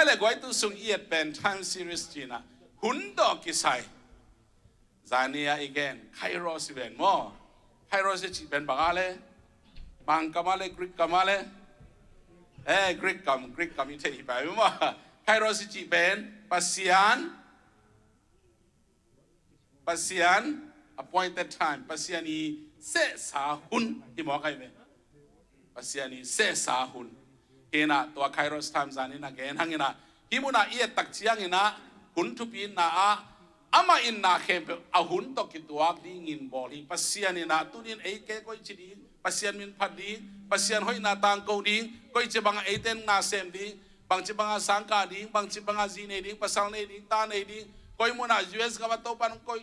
เลยกว่าตัวส่งเอียดเป็น time series จีน่ะหุ่นดอกกิไซจานีอีกแกนไคโรสิเป็นมั้งไคโรสิจีเป็นบางอะไรบางกามาเลยกรีกกามาเลยกรีกกามิเทอีไปมั้งไคโรสิจีเป็นปัสยานappointed time ปัสยานีเสสาหุนที่หมอใครเป็นปัสยานีเสสาหุนเห็นนะตัวไคโรส time จานีนะแกนหังเห็นนะฮิมุนาเอียตักเชียงเห็นนะหุนทุปีนนะอามาอินนาเข้มเปอาหุนตกิตัวดิ้งอินบอลีปัสยานีนะตุนินเอเกก็อิจดีปัสยานมินพัดดีปัสยานหอยนาตังกูดิ้งก็อิจบังเอเตนนาเซมดิ้งบางจิบังสังกาดิ้งบางจิบังจีเนดิ้งปัสสาวะดิ้งตาเนดิ้งก็อิมุนา US กับตัวปันก็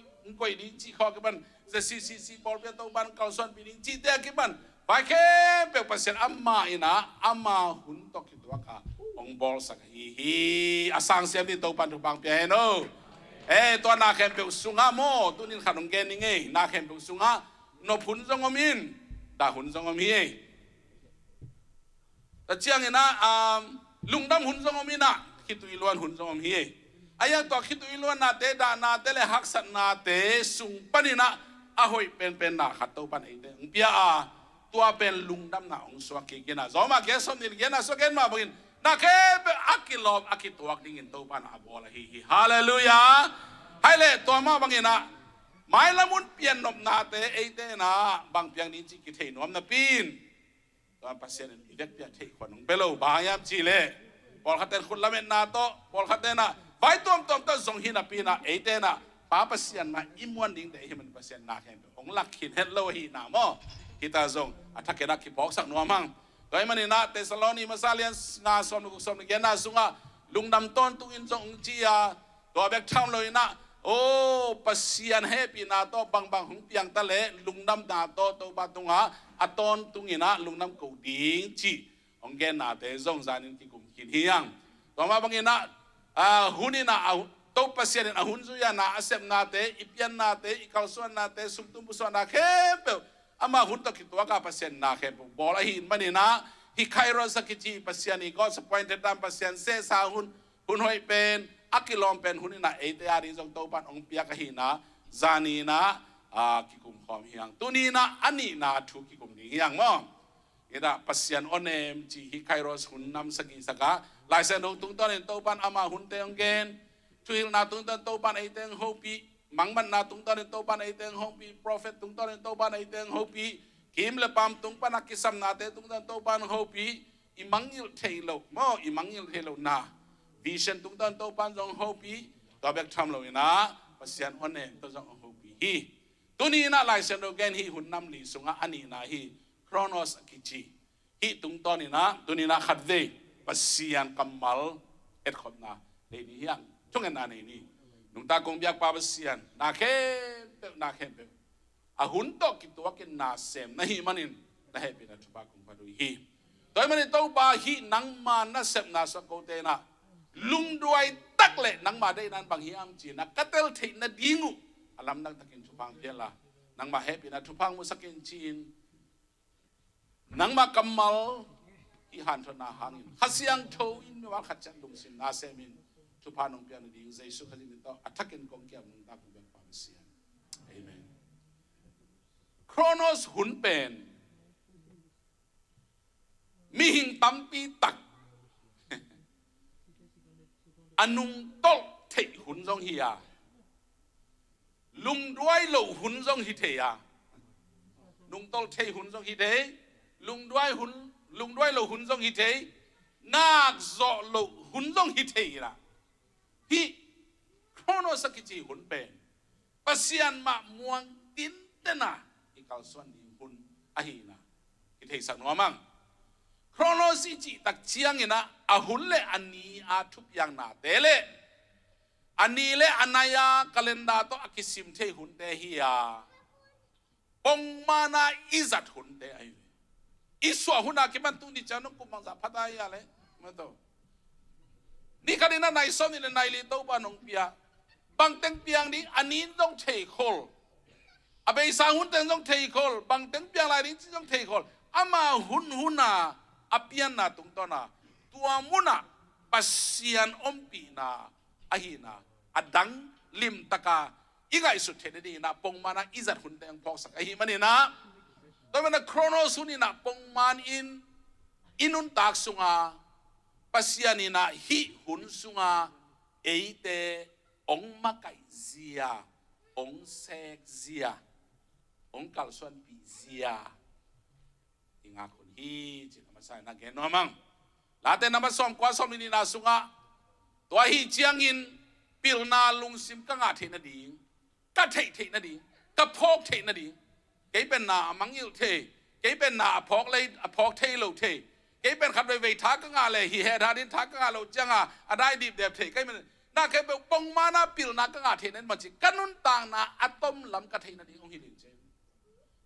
ดิ้งจีข้อกับมันจะซีบอลเป็นตัวปันเขาส่วนปีดิ้งจีเตะกับมันไปเข้มเปปัสยานอามาอินะอามาหุนตกิตัวค่ะองบอลสักฮีอาสังเสียมที่ตัวปันถูกบังเปียโนตัวนาเข้มเปสุงาโมตัวนี้ขนมเกนิงนาเข้มเปสุงาโนพุนจงอมินดาหุนจงอมีแต่เชียงเห็นนะลุงดำหุนจงอมินะคิดตุยล้วนหุนจงอมีอายังตัวคิดตุยล้วนนาเตดานาเตเลหักสันนาเตสุงปนินะอาหอยเป็นนาขัดตัวปันเอเตงเปียตัวเป็นลุงดำนาองสวากิกินะจอมาเกสมนิลเกนะสวากินมาบินนาเคเปอักิลอบอักิตัวดิ้งตัวปันอาบอลฮีฮาเลลูยาให้เลยตัวมาบังเงินะไม่ละมุนเปลี่ยนนมนาเตเอเตนะบางเพียงนี้จิกิเทนวมนาปีนตอนปัสเซนอีเด็กเปียเทขวัญเปโลบายามจีเล่พอขัดเตนคุณละเมนนาโตพอขัดเตนะไฟต้มต้นส่งหินาปีนะเอเตนะป้าปัสเซนมาอิมวันดิ้งเตหิมันปัสเซนนาแค่องหลักขินเฮลโลฮีนามอคิตาซงอัฐเกนักขิบอกสักนัวมั่งก็ไอ้มันนี่นะเตสโลนีมาซาเลียนงาสมนุกสมนิเกนาสุงะลุงดำต้นตุอินซงจียตัวเบกทำเลยนะโอ้ปัสยานเฮปีนาโตบางหงเปียงตะเลลุงน้ำนาโตตัวบาตุงะอัตอนตุงินะลุงน้ำกูดิ้งจีองเกนาเตจงจานินกิกุมกินเฮียงต่อมาบางนะหุนินะตัวปัสยานหุนซุยานะอาเซมนาเตอิปยันนาเตอิกาลส่วนนาเตสุมตุมบุษนาเข้มเปอามาหุนตะกิตัวกับปัสยานนาเข้มบอลหินมันนี่นะฮิไคโรสกิจีปัสยานีก็สปอยน์เตตามปัสยานเซซาหุนหอยเป็นอักิลอมเป็นหุ่นน่ะเอเตียรีจงตัวปันองเปียกหินะจานีนะกิกุมขอมเฮียงตัวนี้นะอันนี้นะทุกิกุมนี้เฮียงมั้งเอ็ดปัสยันอเนมจีฮิไคโรสหุ่นนำสกิสกะลายเส้นตุ้งต้นตัวปันอามาหุ่นเตงเกนทุยนาตุ้งต้นตัวปันไอเตงโฮปีมังมันนาตุ้งต้นตัวปันไอเตงโฮปีโปรเฟตตุ้งต้นตัวปันไอเตงโฮปีคิมเลปามตุ้งปันนักกิสัมนาเตตุ้งต้นตัวปันโฮปีอิมังยิลเทโลมั้งอิมังยิลเทโลนาวิชันตุ้งตันโตปันจงโฮปีตัวเบกทำเลยนะปัสยันอันเนตัวจงโฮปีฮีตัวนี้นะลายเส้นโดเกนฮีหุ่นนำลีสุงอันนี้นะฮีโครโนสกิจีฮีตุ้งตันนี่นะตัวนี้นะขัดเดปัสยันกัมมัลเอ็ดขบนะเดี๋ยวนี้ยังช่วงนั้นนี่นุ่งตากงเบียกปาปัสยันนาเข้มเปอาหุ่นโตกิตัวกินนาเซมนะฮีมันนินนะเฮปินะทุบากงปาดุฮีตัวมันนี่ตัวบาฮีนังมานะเซมนาสกโกเตนะลุงด้วยตักเละนังมาได้นั้นบางฮิอัมจีนักกัตเตลเทนดิงูอลัมนักตะกินทุพังเพียละนังมาเฮปินะทุพังมุสกินจีนนังมากำมัลที่หันทนาหังฮัสยังโทอินว่าขัดจันลุงสินนาเซมินทุพังนงเปียนดิงใจสุขจิมินโตอัฐกินกงเกียมนุงตากุเบนปามเสียนเอเมนโครโนสหุนเป็นมีหิงตัมปีตักอนุงโตเทหุ่นจงเฮียลุงด้วยเหล่าหุ่นจงฮิเทียลุงโตเทหุ่นจงฮิเทลุงด้วยเหล่าหุ่นจงฮิเทนาคโซเหล่าหุ่นจงฮิเทียละฮีโครโนสกิจีหุ่นเป็นปัสยันมาม่วงตินเตนะอีกาส่วนดีหุ่นอาฮีนะฮิเทสักนัวมั่งโครโนสิจิตักเชียงนะอาหุ่นเลอันนี้อาทุบยังนาเตเลอันนี้เลอันนายาคัลเลนดาโตอากิสิมเทหุ่นเตฮียาปงมานาอิจัดหุ่นเตไออิสวาหุ่นอากิมันตุนิจานุกุมังซาพัตายาเลมาโตนี่คันนี้นะนายส้มนี่นายลีโตปานงเปียบางเต็งเปียงนี้อันนี้ต้องเทโคลอาเบย์สาหุ่นเต็งต้องเทโคลบางเต็งเปียงลายนี้ต้องเทโคลอามาหุ่นนาอภิยันนาตุงตอนาตัวมุนาปั ปัสเซียนอมปีนาอหินาอดังลิมตะกาอีกไอสุดเทนดีนะปงมานะอิจัดหุ่นแดงพอกสักอหิมันนี่นะตัวมันนะโครโนสุนีนะปงมันอินุนตักสุงาปัสเซียนีนะฮิหุ่นสุงาเอเตองมาไกเซียองเซกเซียองกัลส่วนปีเซียอิงาคนฮีจิตมาใส่นักเกนอมังลาเตนมาส่งกว่าส่งนี่นาสุงาตัวฮีเจียงอินปิลนาลุงซิมก็งาเทนดีก็เทนดีก็พอกเทนดีเกเป็นนามังยิลเทเกเป็นนาพอกเลยพอกเทโลเทเกเป็นขับไปทักก็งาเลยฮีเฮดาดินทักก็งาโลจังอ่ะได้ดีเดียบเทเกเป็นน่าแค่เป็นปงมานาปิลนาก็งาเทนั้นมาจิกันนุนต่างนาอะตอมลำกะเทนดีองฮิลินเจ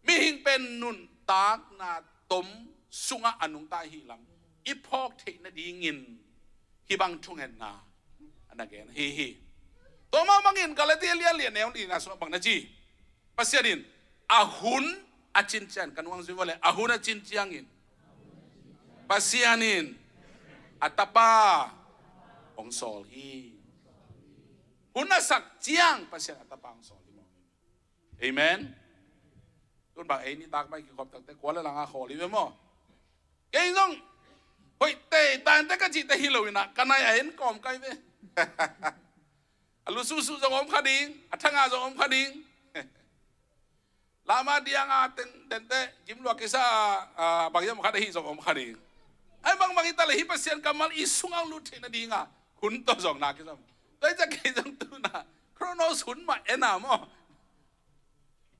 มีหิงเป็นนุนตากนาตมสุงะอนุงตาฮิลำอีพอกเทนดีงินฮิบังทุงเงินนาอันนั้นแกนฮีตัวมาบังอินก็เลยที่เลี้ยนแนวนี้นะส่วนบางนาจีภาษาดินอาหุนอาจินจันกันวังซิวเลยอาหุนอาจินจียงอินภาษาดินอัตปาองโซลฮีหุนสักเจียงภาษาอัตปาองโซลฮีมองเอเมนตุนบางเอ็นี่ตากไปกี่ขอบตั้งแต่กวนแล้วหลังอาขอลีเวมอเก่งจังเฮ้ยเตะตานแต่ก็จีแต่ฮิโลวินะกันนายเห็นกอมไกลเว้ลุสุจงอมคดีอัฐงาจงอมคดีลามาเดียงอาเต็นเตจิมลวกิซาบางอย่างคดีจงอมคดีไอ้บางอิตาลีฮิปัสเซียนกัมมัลอิสุงอังลุเทนดีงาหุ่นตัวจงนักกิซามโดยจะเกี่ยงตัวน่ะโครโนสุนมาเอ็นามอ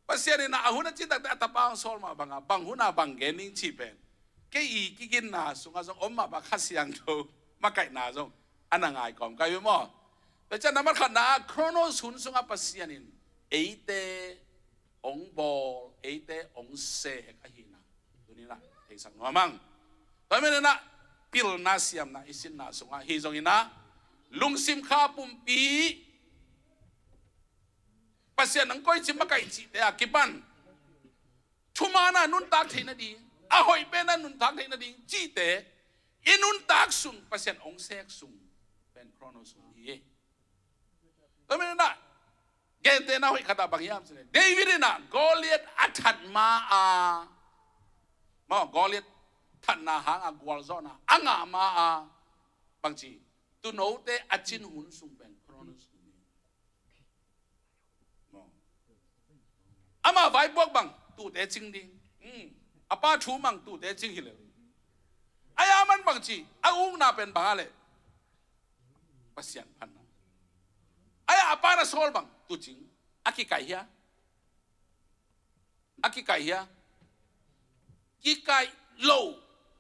ปัสเซียนน่ะหุ่นจิตแต่ตะปางโซลมาบางหุ่นบางเกนิงชีเป็นเกี่ยกินน่ะสุงอาจงอมมาบักขัดเสียงโตมาไก่น่ะจงอันนั้นไงก่อนไกลไปมั้งแต่จะนำมาขนาดโครโนสุนสุงอาปัสเซียนินเอเตองบอลเอเตองเซกอหินะตัวนี้นะเอกสังหัวมังตอนนี้นะพิลนาเซียมนะอิสินนะสุงอาฮิจงอินะลุงซิมข้าปุ่มปีปัสเซียนังก้อยจิมมาไก่จีเดียกิบันทุมานะนุนตักเทนดีอาหอยเป็นนะนุนตักเทนดีจีเตอินุนตักสุงปัสเซียนองเซกสุงเป็นโครโนสุงฮีตอนนี้นะเกณฑ์เตนะหอยขดาบางยามสิเดวิดนะกอลิตอัตัดมากอลิตทันนาหางกวลซอนะอ่างมาบางทีตุโนเตอจินหุนสุงเป็นโครโนสุงอามาไว้บวกบังตูเตจิงดิอาป้าชูมังตูเตจิงฮิเลอายามันบางทีอาอุ้งนาเป็นบางอะไรปัสยันพันอายาป้าน่ะโซลบังตูจิงอากิไก่เฮียกิไก่โล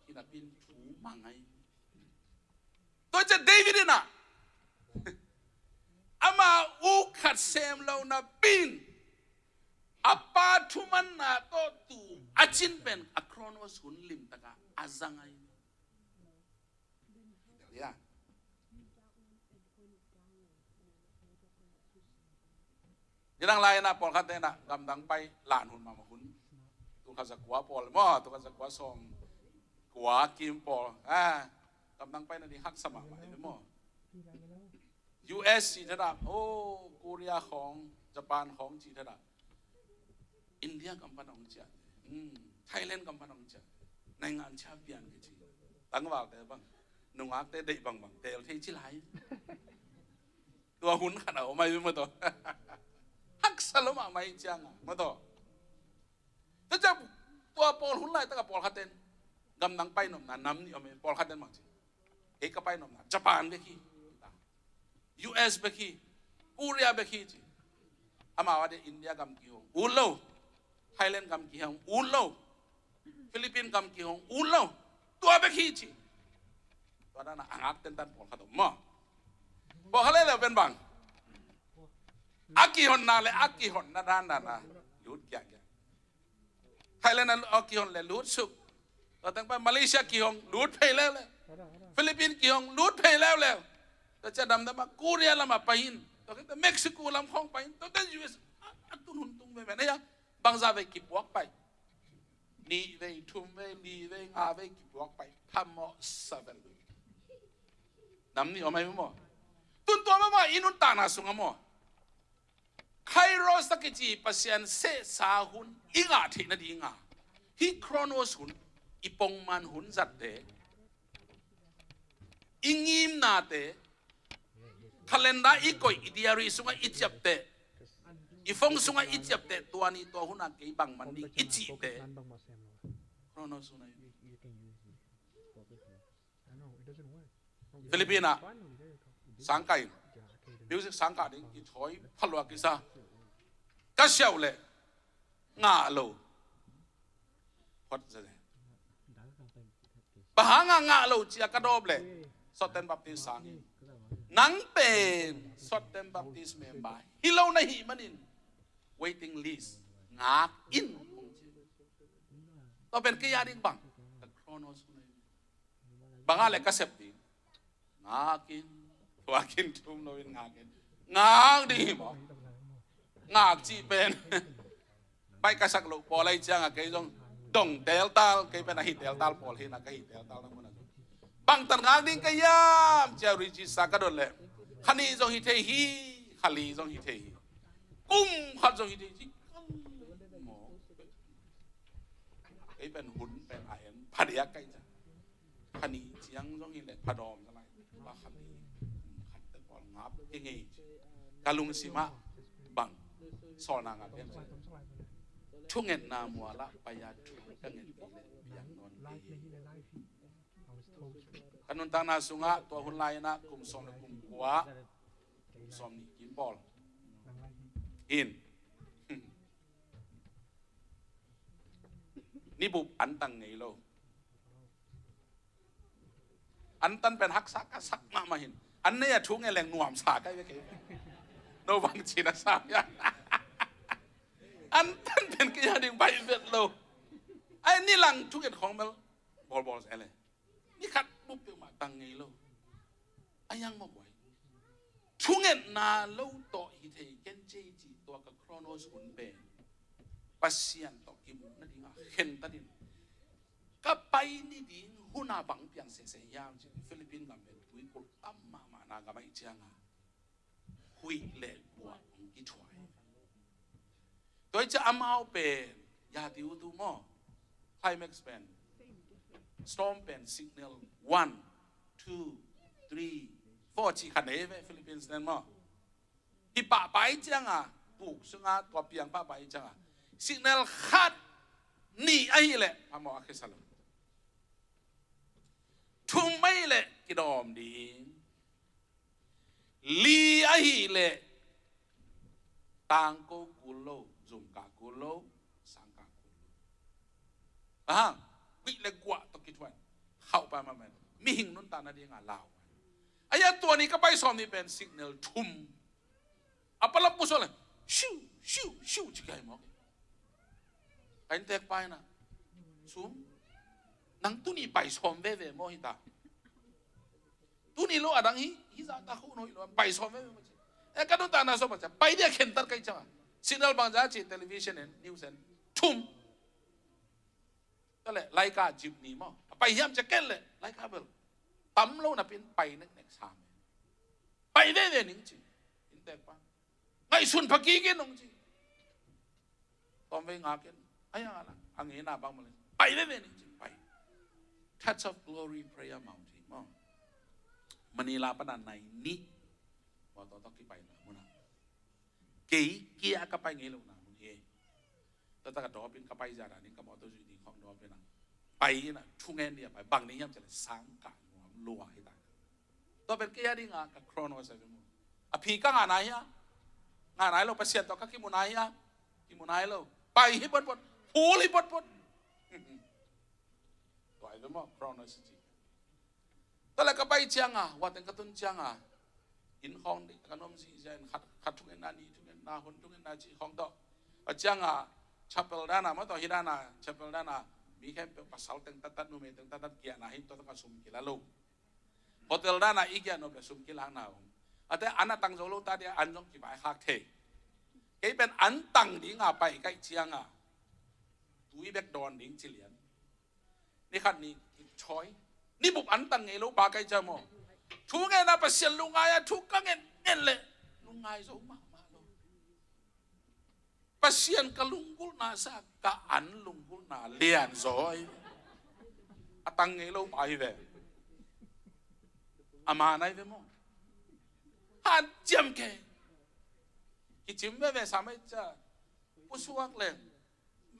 ที่น่ะเป็นชูมังไงตัวจะเดวิดน่ะอามาอุขัดเซมเราน่ะปินอาปาทุมันน่ะตัวตูอาจินเป็นอะโครโนสหุนลิมตะกาอาจังไงเดี๋ยวยังไงนะปอลคัดเตนะกำลังไปหลานหุ่นมาหุ่นตุกขจักกัวปอลมั้งตุกขจักกัวซอมกัวกิมปอลกำลังไปนั่นนี่ฮักสมัครไปมั้ง US จีนระโอ้เกาหลีของญี่ปุ่นของจีนระอินเดียกำปั้นองเจ้าไทยแลนด์กำปั้นองเจ้าในงานชาเปียนกันจีตั้งว่าแต่บางนุ่งอักแต่ได้บางแต่ที่ชิลายตัวหุ่นขนาดไม่รู้มั้งตัวฮักสลมาไม่จังมั้งตัวแต่จะตัวปอลหุ่นไรตั้งกับปอลคัตเตนกำลังไปหนุ่มน่ะน้ำนี่เอาไหมปอลคัตเตนมั้งจีเอกไปหนุ่มน่ะญี่ปุ่นเบกี้ US เบกี้เกาหลีเบกี้จีอามาว่าเดอินเดียกำกี่หงอุลโลไทยแลนด์กำกี่หงอุลโลฟิลิปปินส์กำกี่หงอุลโลตัวเบกี้จีตัวนั้นอ่างอักเต็นตันปอลคัตเตนมั้งบอกเขาเลยเราเป็นบังอักกี่หนน่ะเลยอักกี่หนนั่นน่ะลุดอย่างไทยแลนด์นั้นอักกี่หนเลยลุดสุกเราตั้งไปมาเลเซียกี่หงลุดไปแล้วเลยฟิลิปปินส์กี่หงลุดไปแล้วแต่จะดำมาเกาหลีละมาไปอินแต่เม็กซิโกลำคองไปอินแต่ยูเอสตุนหุ่นตุงไปไหนยังบางซาเวกิบวกไปนี่เวทุ่มเวลีเวงาเวกิบวกไปทำหมอซาเวล น้ำนี่เอาไหมมั้งตุนตัวมาอินุนตานาสุงมั้งใครรอสักจีปัสยันเสสาหุนอีกาที่นั่นดีงาฮิโครโนสหุนอีปงมันหุนจัดเตอิงิมนาเตคาเลนดาอีกอยอีดิอารีสุงอีจับเตอีฟงสุงอีจับเตตัวนี้ตัวหุนอาเกยบังมันดีอีจีเตโครโนสุนัยฟิลิปปินส์สังกัดมิวสิกสังกัดนี้ที่ถอยพลัวกิซาก็เชี่ยวเลยงาโลพอดจะปะหางาโลจีกระโดบเลยสดเต็มบัพติสังนังเป็นสดเต็มบัพติสเมมบายฮิโลนะฮิมันิน waiting list งาอินต่อเป็นกี่ยาดิ้งบังแต่โครโนสบางอะไรก็เสพติงากินว่ากินทุ่มโนวินงากินงาดีมั้งงาจีเป็นไปกระสักลูกพออะไรจังอะแกจงดงเตลตาแกเป็นหิเตลตาพอลเห็นอะแกหิเตลตาแล้วมันอะบางตันงาดิ้งก็ยามเจ้าริจิสักกระโดดเลยขันนี้จงหิเทฮีขันนี้จงหิเทฮีกุ้มขันจงหิเทฮีหมอไอ้เป็นหุ่นเป็นไอ้พัดยักษ์ไก่จ้ะขันนี้เสียงจงหิเลยพัดดอมอะไรว่าขันนี้ขันแต่ก่อนงับยังไงกาลุงสิมาบังสอนนางกันเป็นช่วงเงินนามัวละไปยาช่วงกันเงินไปเลยอย่างนอนกันนนตังนาสุงะตัวหุ่นลายนะกลุ่มสอมและกลุ่มกัวสอมนี่กินบอลอินนี่บุบอันตังไงโลอันตันเป็นฮักซักซักมาเห็นอันนี้ช่วงไงแหล่งหน่วมสาใกล้ไปกี่โนวังจีนสามอย่างอันตันเป็นกี่อย่างใบเวทโลไอ้นี่หลังช่วงเงินของมันบอลอะไรนี่ขัดบุบเปมาตังไงโลไอ้ยังมาบ่อยช่วงเงินนาโลต่อฮิเทเกนเจจีตัวกับโครโนสหุ่นเป็นปัสยันต่อกิมุนั่นเองเห็นตันดินก็ไปนี่ดิหุ่นอาบังเปียงเสียยาวจีฟิลิปปินส์กับเป็นตุยกุลตั้มมานากับไม่เจียงอ่ะหุยเล่บัวองกิถวยโดยจะอามาเป็นยาติวตูมอไคลแม็กซ์เป็นสตอมเป็นสิกเนล1 2 3 4จีขันเอเวฟิลิปปินส์นั่นมั้งที่ป่าไปจังอ่ะปลูกซึ่งอ่ะตัวเปียงป่าไปจังอ่ะสิกเนลขัดนี่ไอ้แหละพามออักษรทุ่มไม่แหละกิดอมดีลีไอ้แหละตังโกกุโลซุมกากุโลสังกากุโลวิเลกัวตกิทวันเข้าไปมาเหมือนมีหิงนุนตานาดีงาลาวไอ้ยาตัวนี้ก็ไปสอนนี่เป็นสิกเนลทุ่มapa lah pusol shoo shoo shoo jika mau kain tek pai na Suum nang tu ni pai som ve mo hita tu ni lo adang hi za ta khu no lo pai som ve mo ka don ta na so ma cha pai dia khen tar kai cha signal bang ja chi television and news and thum ta le lai ka jip ni mo pai hiam cha ken le lai ka bel tam lo na pin pai nek nek sam pai ve ning chi in tek pa ngay sun phaki ke nong chi tom ve nga ken aya la ang ina bang mo pai ve ning chi pai touch of glory prayer mountain mo Manila pa na nai ni wa to to ki pai na mo na ke kia ka pai ngai lo na mo ye to ta ka do pin ka pai ja da ni ka mo to ju di khong do pin na pai na thu ngen dia pai bang ni yam cha sang ka lo wa hi ta to ben ke ya di nga ka chrono sa mo a phi ka nga na ya nga na lo pasien to ka ki mo na ya ki mo na lo pai hi bot bot hu li bot bot to ai mo chrono sa jiตอนแรกก็ไปเชียงอ่ะว่าแต่งกระตุ้นเชียงอ่ะอินคองดิขนมสีเจนขัดทุกเงินนานีทุกเงินนาคนทุกเงินนาจีของต่อเชียงอ่ะชัปเปิลด้านน่ะเมื่อต่อฮิด้านน่ะชัปเปิลด้านน่ะมีแค่ภาษาแต่งตัดนูเมแต่งตัดเกียร์น่ะให้ตัวต้องสุ่มกีฬาลูกโฮเทลด้านน่ะอีกอย่างโนเป็นสุ่มกีฬาหนาวแต่อันน่ะตั้งโจลูตาเดียอันจงกี่ใบหักเทไอ้เป็นอันตั้งดิ้งอ่ะไปใกล้เชียงอ่ะตุยแบกดอนดิ้งจิเลียนนี่ขัดนี่ช้อยนี่บุบอันตังไงลูกปาไกจามอ thu nghe na pasien lungai thu ka ngen le lungai zo ma lo pasien ka lunggulhna sa ka an lunggulhna lian zoi atang nge lo pai ve ama nai ve mo han jam ke ki chim ve samai cha pusuak le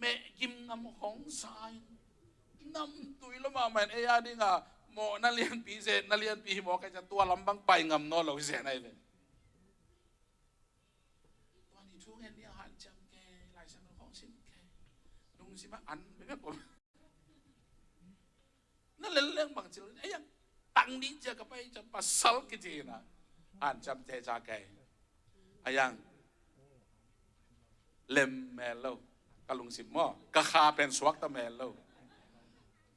me kim ngam hong sai nam tui lo ma man e ya dinga mo na lian pi se na lian pi mo ka cha tua lambang pai ngam no lo se nai veตัวนี้ทุกเงินเนี่ยหันจำแกหลายสันของสิแกลุงสิมาอันไม่แม่ผมนั่นเรื่องบางสิ่งไอ้ยังตังนี้จะกับไปจะปัสสาวะกิจีนะหันจำเจจาแกไอ้ยังเล่มแมลโลกะลุงสิมอก็คาเป็นสวักตะแมลโล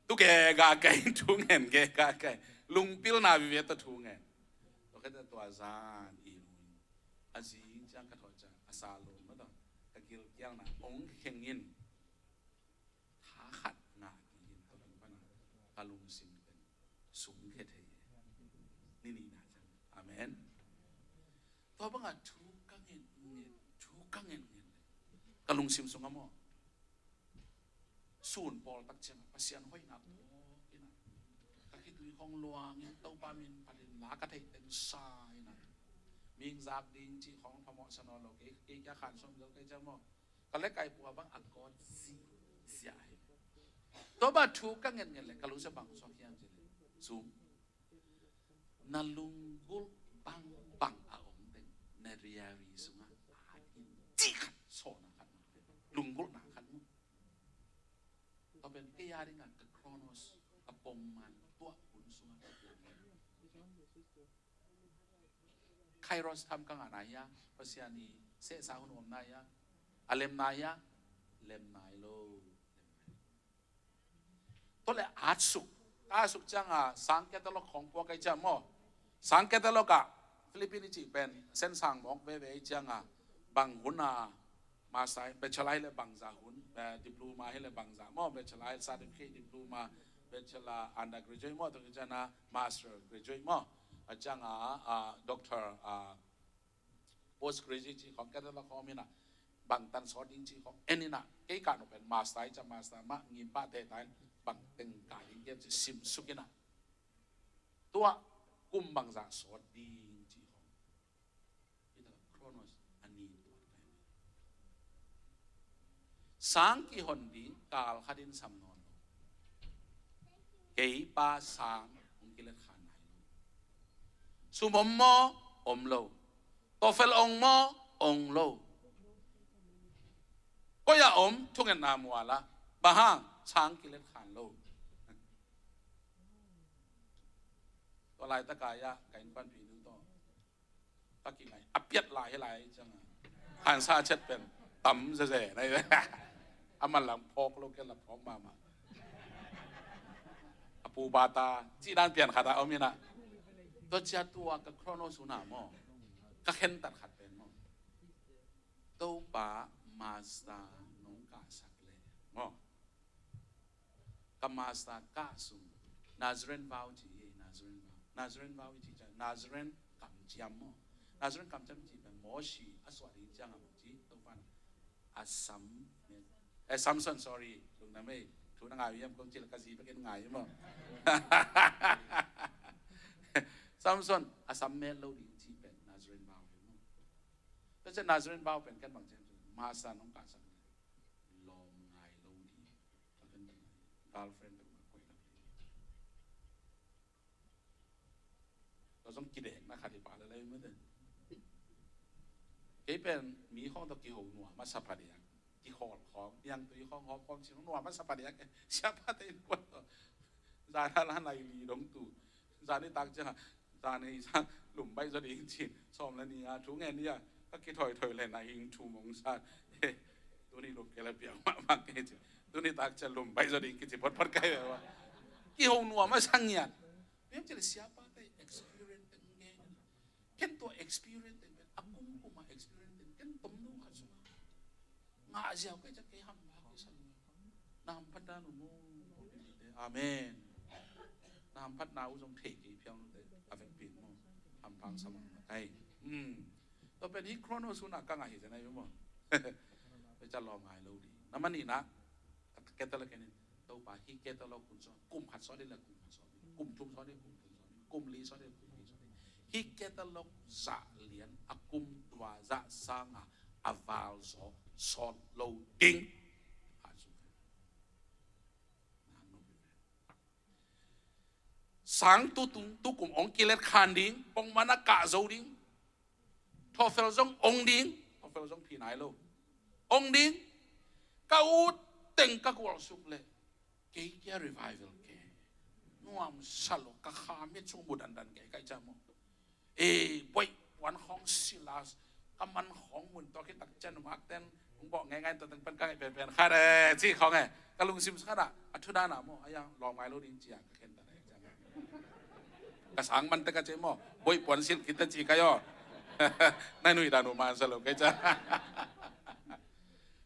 ตุแกกาแกทุกเงินแกกาแกลุงพิลนาวิเวตทุกเงินตัวแค่ตัวซานอีลุยอาจีจังกระทอจังอาซาโลมาดตะกิลยังนะองเข่งยินท้าขัดงากินตัวนั้นปะนะกะลุงสิมเป็นสูงแค่เทนี่นะจังอาเมนตัวบังอาทุกกังเงินทุกกังเงินกะลุงสิมสงฆ์มอสูนปอลตักเจงปัสยันห้อยนักกินตะคิดดูของหลวงเต้าปามินประเด็นลากระเทยเต็มสายนะมีจากดินจีของพมสนอเราเกี่ยขันสมเราเกี่ยมอก็เล็กไก่ปัวบังอักกอดเสียตัวบ้าถูกกังเงินเลยกะลุงจะบังสอกยังเจเลยซูมนาลุงกุลบังอาองเต็งในเรียรีสุงอาอินจีขันโซนะขันลุงกุลนะขันต่อเป็นกิยาดิงกับโครโนสกับปมมันตัวขุนสุงไคโรสทำกังอะไรยะภาษานีเสสาหุนอมนายะอเลมนายะเลมนายโลตัวเลยอาสุกจังสังเกตโลกของพวกไอ้เจ้าหม้อสังเกตโลกะฟิลิปปินส์จีเป็นเส้นทางมองเว่ยจังบังหุนามาใส่เบชลายเลยบังจาหุนดิปโลมาให้เลยบังจาหม้อเบชลายซาดิฟิดิปโลมาเบชลาอันดับกรีจุยหม้อตัวจังนะมาสเตอร์กรีจุยหม้อจังด็อกเตอร์post graduate ของแกตโลกของมินะบังตันสอดจริงๆของเอ็นี่นะเกี่ยกันเป็นมาสไตจะมาสไตมางิมป้าเตตันบังเต็งกายเยี่ยมจะซิมสุกินะตัวกุมบังจากสอดดีจริงของนี่ตัวโครโนสอันนี้ตัวสังกิฮอนดีกาลขัดินสัมนอนเกี่ยป้าสังองกิเลขานายสุมมอมโลตัวเฟลองมองโลก็อย่าอมทุกอย่างนามัวละบ้าช้างกิเลสขานโลตัวลายตะกายะไก่ปั้นผีดูต่อตะกี้ไหนอับเปียดลายให้ลายจังหันซาเช็ดเป็นต่ำเซ่ๆในอามันหลังพกโลกแกหลับพร้อมมาอปูบาตาจีด้านเปลี่ยนขาตาเอามีนะตัวเจ้าตัวกับโครโนสุนามอก็เข็นตัดขัดเป็นมอตัวป่ามาสตานงกาสักเลยมอกัมมาสตากาสุงนาซเรนวาวจีนาซเรนวาวจีจ้ะนาซเรนกัมจามมอนาซเรนกัมจามจีเป็นมอชีอสวารีจังอ่ะจีตัวฟันอัสซัมซัมสัน sorry ลุงนะไม่ถูกนางายยังคงจิลกาซีไปกินงายมั้งซัมสันอัสซัมเมลโลดีจีเป็นนาซเรนวาวมั้งแต่จะนาซเรนวาวเป็นกันบางเช่นมาสานองกาสักลองไงโลดีเป็นกาลเฟรนเป็นมาคุยกันเราต้องกินเองนะคดีป่าอะไรไม่ได้เกี่ยเป็นมีข้องตะกี้หัวหนัวมาสับปะเดียกกี่ขอของยังตัวข้องหอมความชิวหนัวมาสับปะเดียกเชื่อป้าเต็มปวดจานละไหนลีดงตู่จานนี้ตักจะจานนี้ช่างหลุมใบสดีจริงซ้อมแล้วนี่ทุกแง่นี่ก็คิดถอยเลยนะหิงชูมงซาตัวนี้ลุกแกละเปียกมากๆจริงตัวนี้ตักจะลุมใบสดีกิจพอดใกล้แบบว่ากี่หัวหนัวมาช่างเนี่ยเพียงจะเสียป้าได้ experience เป็นไงแค่ตัว experience เป็นอากุ้งกูมา experience เป็นแค่ต้มนุ่งขัดสุงาเจียวก็จะเกี่ยมบ้ากิสันน้ำพันดานุโมอาเมน น้ำพัดหนาวจงเทกีเพียงแต่อาเป็นปีนมั้งทำพังสมองไอ้ตัวเป็นฮิโครโนสุนักกังไงจะไหนมั้งไปจะลองไงเราดีน้ำมันนี่นะแกตละแกนี่ตัวป่าฮิแกตละกุญซอนกุมขัดซอดีละกุมขัดซอดีกุมจุ่มซอดีกุมจุ่มซอดีกุมลีซอดีกุมลีซอดีฮิแกตละจะเลียนอากุมตัวจะสร้างอาวาลซอนโลดิ้งสังตุกุมองกิเลสขันดิ้งปงมานักกะโจดิ้งทอเฟลจงองดิ้งทอเฟลจงพี่นายโลองดิ้งก้าวเต็งก้าวสุกเลยเกี่ยรีไวเวลเกนัวมสลกก้าขามิชงบุดันเกย์จามบ่อยวันของศิลาก็มันของมุนตัวคิดตักเจนมักเต้นผมบอกไงตัวตึงเป็นกันเป็นข้าเด้ที่เขาไงก็ลุงซิมส์ข้าด่าอัทุดานาโมอายังลองไม้โลดิ้งจีก็เห็นแต่กระสังมันตะกะเจมอบอยปวนสิกิตจีกายอนายนุยดานุมานสลบกันจ้า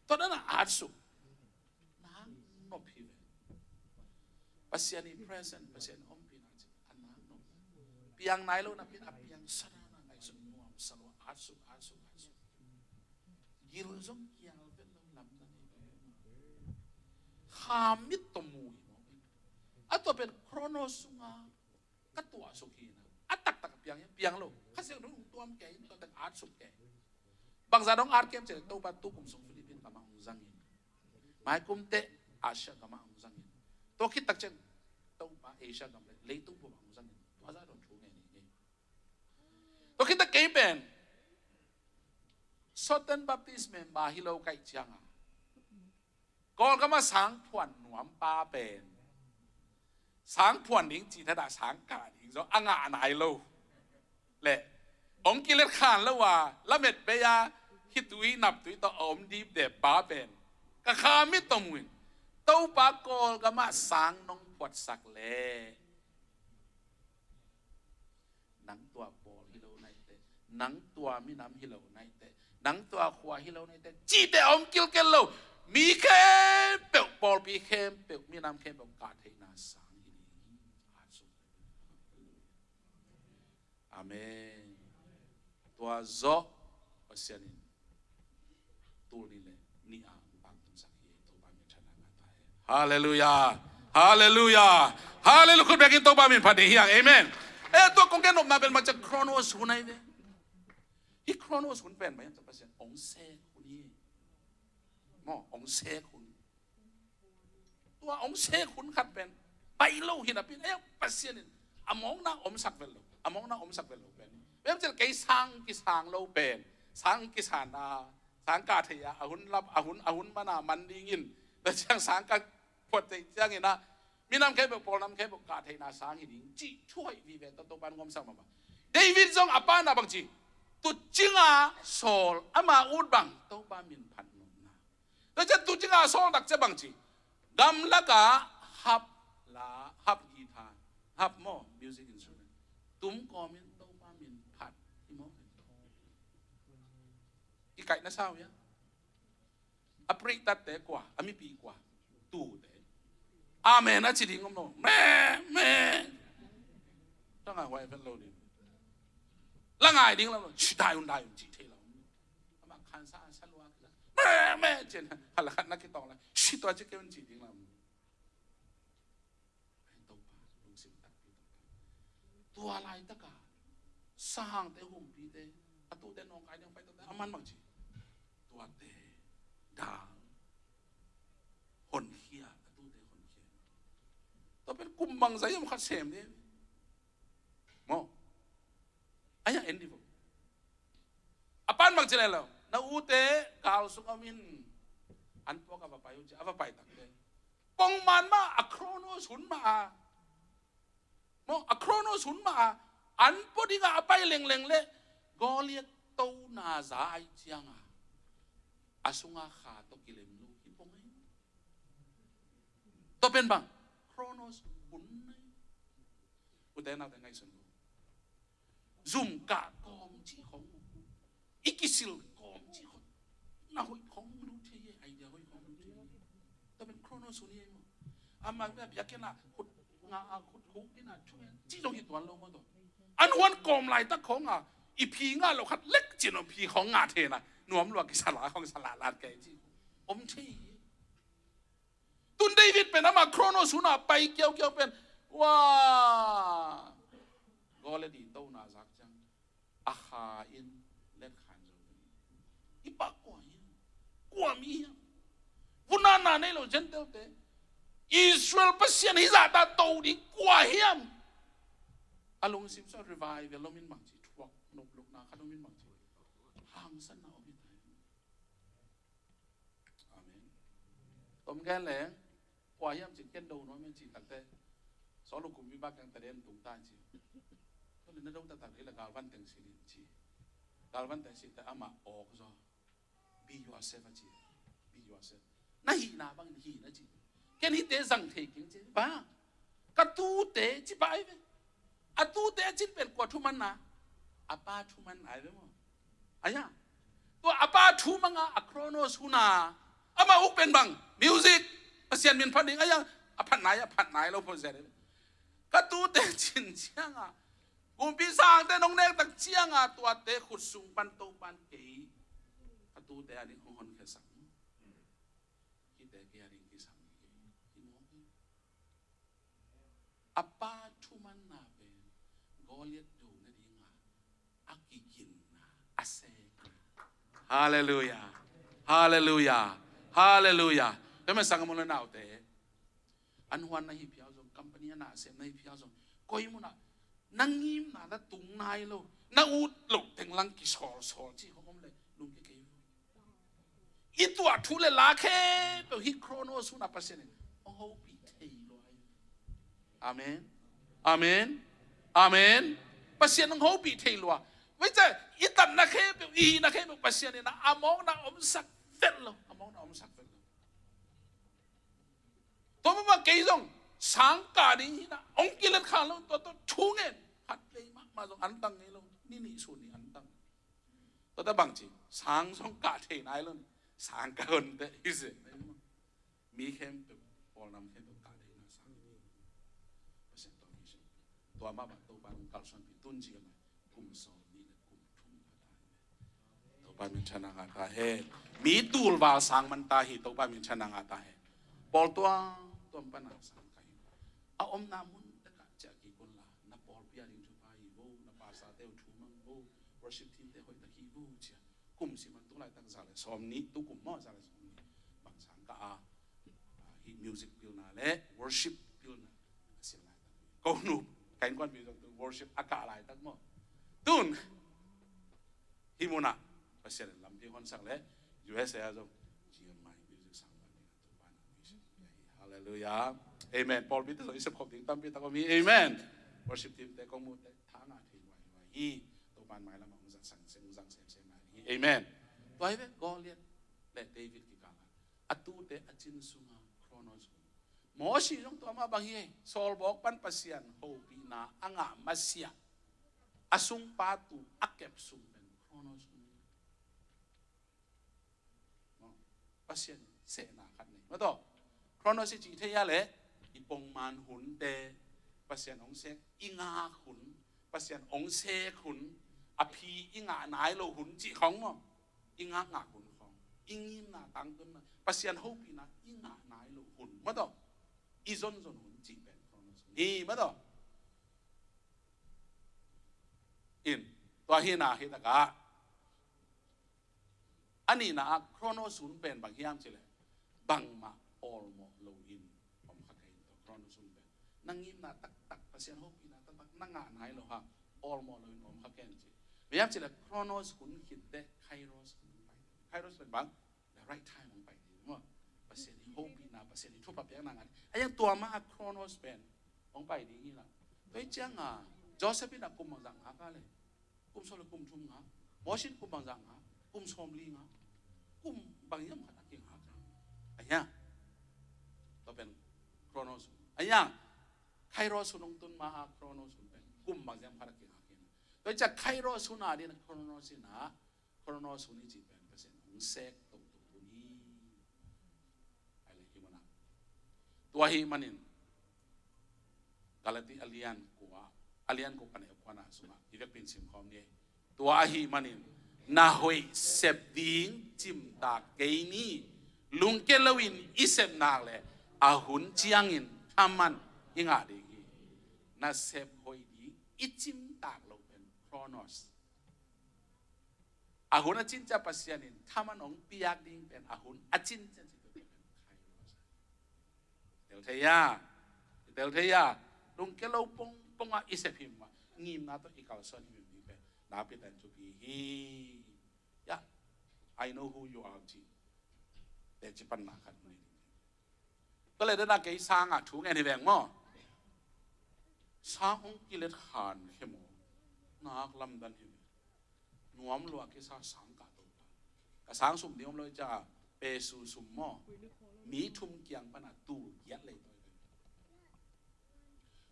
ตอนนั้นอาสุนางนบพิเวปัสยานี present ปัสยานีอมพินาจิอันนางนบเปียงนายโลนะพินาเปียงสระนางไอสุนนัวสลวอาสุยิลจงยาวเป็นลำนั้นข้ามิตรมุยอันตัวเป็นโครโนสุงาก็ตัวสุกีนะอัตตักเปียงโลข้าเสียงนู้นตัวมันแก่ตัวแต่อาร์ตสุกแก่บางจากน้องอาร์ตเกมเจอตัวปัตตุกุมส่งฟิลิปปินส์กับมาอุซังอินหมายกุมเตะอาเซียกับมาอุซังอินตัวคิดตักเจนตัวปะเอเชียกับเลยตัวปัวมาอุซังอินตัวจะโดนถูกไงนี่ตัวคิดตักเกมเป็นสอดเต็นบัพติสเมนบาฮิโลไกจังอ่ะก่อนก็มาสังพวนหนวมปาเป็นสังพวนดิ้งจีทดาสังกาดิ้งโซอ่างอ่านายโลเละองกิเลสขานแล้วว่าละเม็ดเบียฮิตุยนับตุยต่ออมดีเด็บป้าเป็นก็ข้ามิตรมุนตัวปากโกลก็มาสังน้องปวดสักเล่หนังตัวบอลฮิโลในเตหนังตัวมีน้ำฮิโลในเตหนังตัวขวาฮิโลในเตจีเตอมกิลเกลโลมีเข้มเปลวบอลปีเข้มเปลวมีน้ำเข้มเปลวกาเทนาสังฮิลีอาสุอาเมนตัวโซปัสยานินตัวนี้เลยนี่อ่ะบางตุนสักเยตัวบามินชนะกันไปฮาเลลูยาฮาเลลูยาฮาเลลูยาคุณแบกินตัวบามินพัดเฮียงเอเมนตัวคงแกนออกมาเป็นมาจากโครโนสหุ่นไหนเนี่ยฮีโครโนสหุ่นเป็นไหมจะปัสยานองเซคุณนี่มอองเซคุณตัวองเซคุณขัดเป็นไปโลหินเป็นปัสยานินอมองน่าอมสักเวลอมองน่าอมสักเวลเป็นเมื่อจะเกี่ยสังกิสังโลเป็นสังกิสานาสังกาเทียอาหุนรับอาหุนมานามันดีงินแต่เชียงสังกัดปวดใจเชียงเงินนะมีน้ำแข็งแบบปอน้ำแข็งแบบกาเทียนาสังหินจีช่วยวิเวตตัวปันงมสังมาเดวิดจงอปานาบังจีตุจิงาโซลอามาอุดบังตัวปามินพันนนาแล้วจะตุจิงาโซลดักจะบังจีกำลักะฮับลาฮับกีตาร์ฮับโมมิวสิกอินสตรูเมนต์ตุ้มกอมินอีกไก่น่าเศร้าเนี่ยอปริตัดเตะกว่าอมิปีกว่าตูเตะอาเมนนะจิตดิ่งงมโนแม่ต้องไงไว้เป็นโลดิละไงดิ่งเราชิดายจิตเทเรามาคันซ่าชัลวาแม่เจนฮัลโหลนักกีตองเลยชิตัวจิตเกี่ยวจิตดิ่งเราตัวอะไรตะกาสร้างเตะหุ่มปีเตะตัวเตะนองไก่ยังไปตัวเตะอามันบางทีตัวเตะดาวหนเขียตัวเตะหนเขียตัวเป็นกลุ่มบางใจยังขัดเสมเนี่ยมออันยังเอ็นดีฟุอาปันบางทีเลยแล้วนาอูเตะกาลสุกามินอันพวกapaอยู่จะapaตักเลยปองมันมาอะโครโนสุนมาโมอะโครโนสุนมาอันพอดีก็apaเล็งเลยกอเลียตัวนาซาไอเจียงอาสุงาขาตัวกิเลมลูกิปงไงตัวเป็นบังโครโนสบุนไงอุเทนาแต่ไงสนุกซุ่มกะกอมจีของอีกิสิลกอมจีของน่าหอยของมนุษย์เที่ยไอเดียหอยของมนุษย์เที่ยตัวเป็นโครโนสนี่เองอามาแบบอยากแค่น่ะ งาขุดคุกนี่นะช่วยจี้ตรงที่ตัวลงมาตัวอันวันกอมไหลตะของอีพีงาเราขัดเล็กจีนพีของงาเทนะหน่วมลวกกิสลาของสลาลาดแกจีอมที่ตุนเดวิดเป็นอามาโครโนสุนาไปเกี่ยวเป็นว้าก็เลยดีโตนาจักจังอาคาอินเล็ดขันจงอีปากกว่ามีวุนานาในโลกเจนเตอเตอิสราเอลเปอร์เซียนฮิซาตาโตดีกว่าเฮียมอารมณ์ซิมซอรีไวฟ์เวลมินมังจีทวกนกลุกนาขนมินมังจีห้ามสันนาอมิตายอาเมนต้มแกนแหลงกว่าเฮียมจีแกนโดน้อยมันจีตักเตสอนลูกกุมวิบากยังตะเดนตุงตาจีก็เลยนั่งดูตักเลยละกาลวันเต็งสิลินจีกาลวันเต็งสิแต่อามาออกจ้ะbe yourselfจีbe yourselfน่าหีน่าบังหีน่าจีแค่นี้เตะสังเทกิงจีบ้ากระตูเตะจีไปไหมอาตูเตะจีเป็นกว่าทุมันนะอาป้าทุมันไหนเลยมั้งอะไรอ่ะตัวอาป้าทุมันอ่ะอะโครโนสุนาอามาอุกเป็นบังมิวสิกเสียงมินพันธุ์อะไรอย่างพันไหนเราพูดเสร็จเลยกระตูเตะจินเชียงอ่ะกุมพิสางเตะน้องเนกตักเชียงอ่ะตัวเตะขุดสูงปันโตปันเก๋กระตูเตะอันนี้ของคนแค่สังคิดแต่แกอะไรที่สังที่มองอาป้าทุมันนาเป็นกอเลียดดูนั่นเองอ่ะอากิกินนะอาเซกฮาเลลูยาฮาเลลูยาฮาเลลูยาแล้วมันสังมันน่าเอาแต่อันวันนั้นฮิพิอาจงคัมปานีน่าเสียนั้นฮิพิอาจงก็ยิ่งมันนั่งยิ้มน่ะแล้วตุงนายโลน่าอุดหลงแต่งลังกิสอลที่เขาบอกเลยลุงเก๋ๆอีตัวทุเรศลาแค่เป็นฮิโครโนสุนับเปอร์เซ็นต์โอ้โหปีเทย์เลยอาเมนอาเมนอาเมนเปอร์เซ็นต์ของเขาปีเทย์เลยไม่ใช่อีตันนักแค่เป็นอีนักแค่เป็นเปอร์เซ็นต์นี่นะอามองน่ะอมสักเต็มเลยอามองน่ะอมสักเต็มเลยตัวมันมาเกี่ยงสังกัดนี่นะองค์กิเลสข้าเราตัวทุ่งเงินหัดเลยมาตรงอันตังนี่เรานี่ส่วนนี้อันตังตัวแต่บางทีสังกัดเทนายเราสังกัดเด็กอิสมีเข้มเป็นพอลำเข้มเป็นกัดเทนะสังเปอร์เซ็นต์ตัวนี้ตัวมาบัดตัวบางกัลส่วนเป็นต้นเชียงกุมสองนี่นะกุมทุ่งตัวบางมีชนะงาตาเฮมีตูลวาสังมันตาหิตัวบางมีชนะงาตาเฮพอตัวปัญหาสังกัดเอาอมนามุนตะกัดจากกี่คนละนับพอลพิอาริทุพายิโบนับภาษาเตวทูมังโบworship team เตหอยตะกี้โบเชียกุมสิมันตัวไรตั้งสาเลยสอมนี้ตุกุมมอสาเลยสอมนี้บางสังกัดฮิมิวสิกพิลนาเล่ worship พิลนาเสียงไรก็หนุใครก่อนมีตัว worship อากาศอะไรตั้งหมดตุนฮิมุนะภาษาลำที่คนสังเล่ USA จงฮาเลลูยาเอเมนพอลบิดเลยสปอร์ตดิ้งตั้มบิดตะก็มีเอเมน worship team แต่ก็มูแต่ฐานะที่ไว้ฮีตัวปานไม้ละมันสั่งเสียงมาฮีเอเมนไว้เว้ก็เลียนและเดวิดกิกาละอัตูเตอจินซุงาโครโนซุมอชีจงตัวมาบางฮีโซลบอกปันปัสยันโฮปีนาอ่างมัสยาอสุงปาตูอักเก็บซุงเป็นโครโนซุปัสยันเสนาขันนี่มาต่อโครโนสิจิเทียเลยอีปงมันหุนเตปัสยันองเซกอิงาขุนปัสยันองเซขุนอภีอิงาหนายโลหุนจีของมั้งอิงางาขุนของอิงิมนาตังตุนปัสยันโฮปีนาอิงาหนายโลหุนมาต่ออีซนหุนจีเป็นโครโนสินี่มาต่ออินตัวฮีนาฮิตากะอันนี้นะโครโนสุนเป็นบางอย่างสิเลยบังมาalmo login om khakai to krono sumbe nangim na tak pasien hopi na tak nanga nai lo ha almo login om khaken ji meyam chila kronos kun hitte kairos ben bang the right time om pai ni mo pasien hopi na pasien thupa pek na ngan ayang tua ma kronos ben om pai ni ni la toi chang a joseph na kum mang ha ka le kum so le kum thum nga mosin kum bang jang ha kum som li nga kum bang yam ha king ha ayaตัวเป็นโครโนสุไอ้ยังไคโรสุนงตุนมาโครโนสุเป็นกุมบางอย่างภารกิจหากินโดยจากไคโรสุนาดีนะโครโนสินะโครโนสุนี่จีเป็นเปอร์เซ็นต์ของเซกตุนี้อะไรที่มันตัวฮีมันิน กาลติอเลียนกัวอเลียนกัวปันเอกวนาสุมาอีเวกเป็นสิมคอมเนี่ยตัวฮีมันินนาหอยเสพดิ้งจิมตาเกนี่ลุงเกลวินอิเสพนาเลยอาหุนจียงอินทำมันยิงอะไรกีน่าเสพหอยดีอิจิมตากเราเป็นโครโนสอาหุนอาจินจะปัสยานินทำมันองปียกดิ้งเป็นอาหุนอาจินจะจิตเป็นไคโรสเดลเทียลุงเกลปงปงอิเสพิมว่างิมนาตัวอีกาลส่วนหิมดีเป็นนาพิตันจุบีฮียะ I know who you are จีแต่จีปันนาขัดนี่ก็เลยได้นักเกยสร้างถูกไงในแบงมั้งสร้างองค์กิเลสหานเขโมนักลำดันเห็นนวมลัวกิสาสังกัดตัวกสร้างสุ่มเดียวเลยจะเปสูสุ่มมั้งมีทุ่มเกียงปนัดตูยัดเลย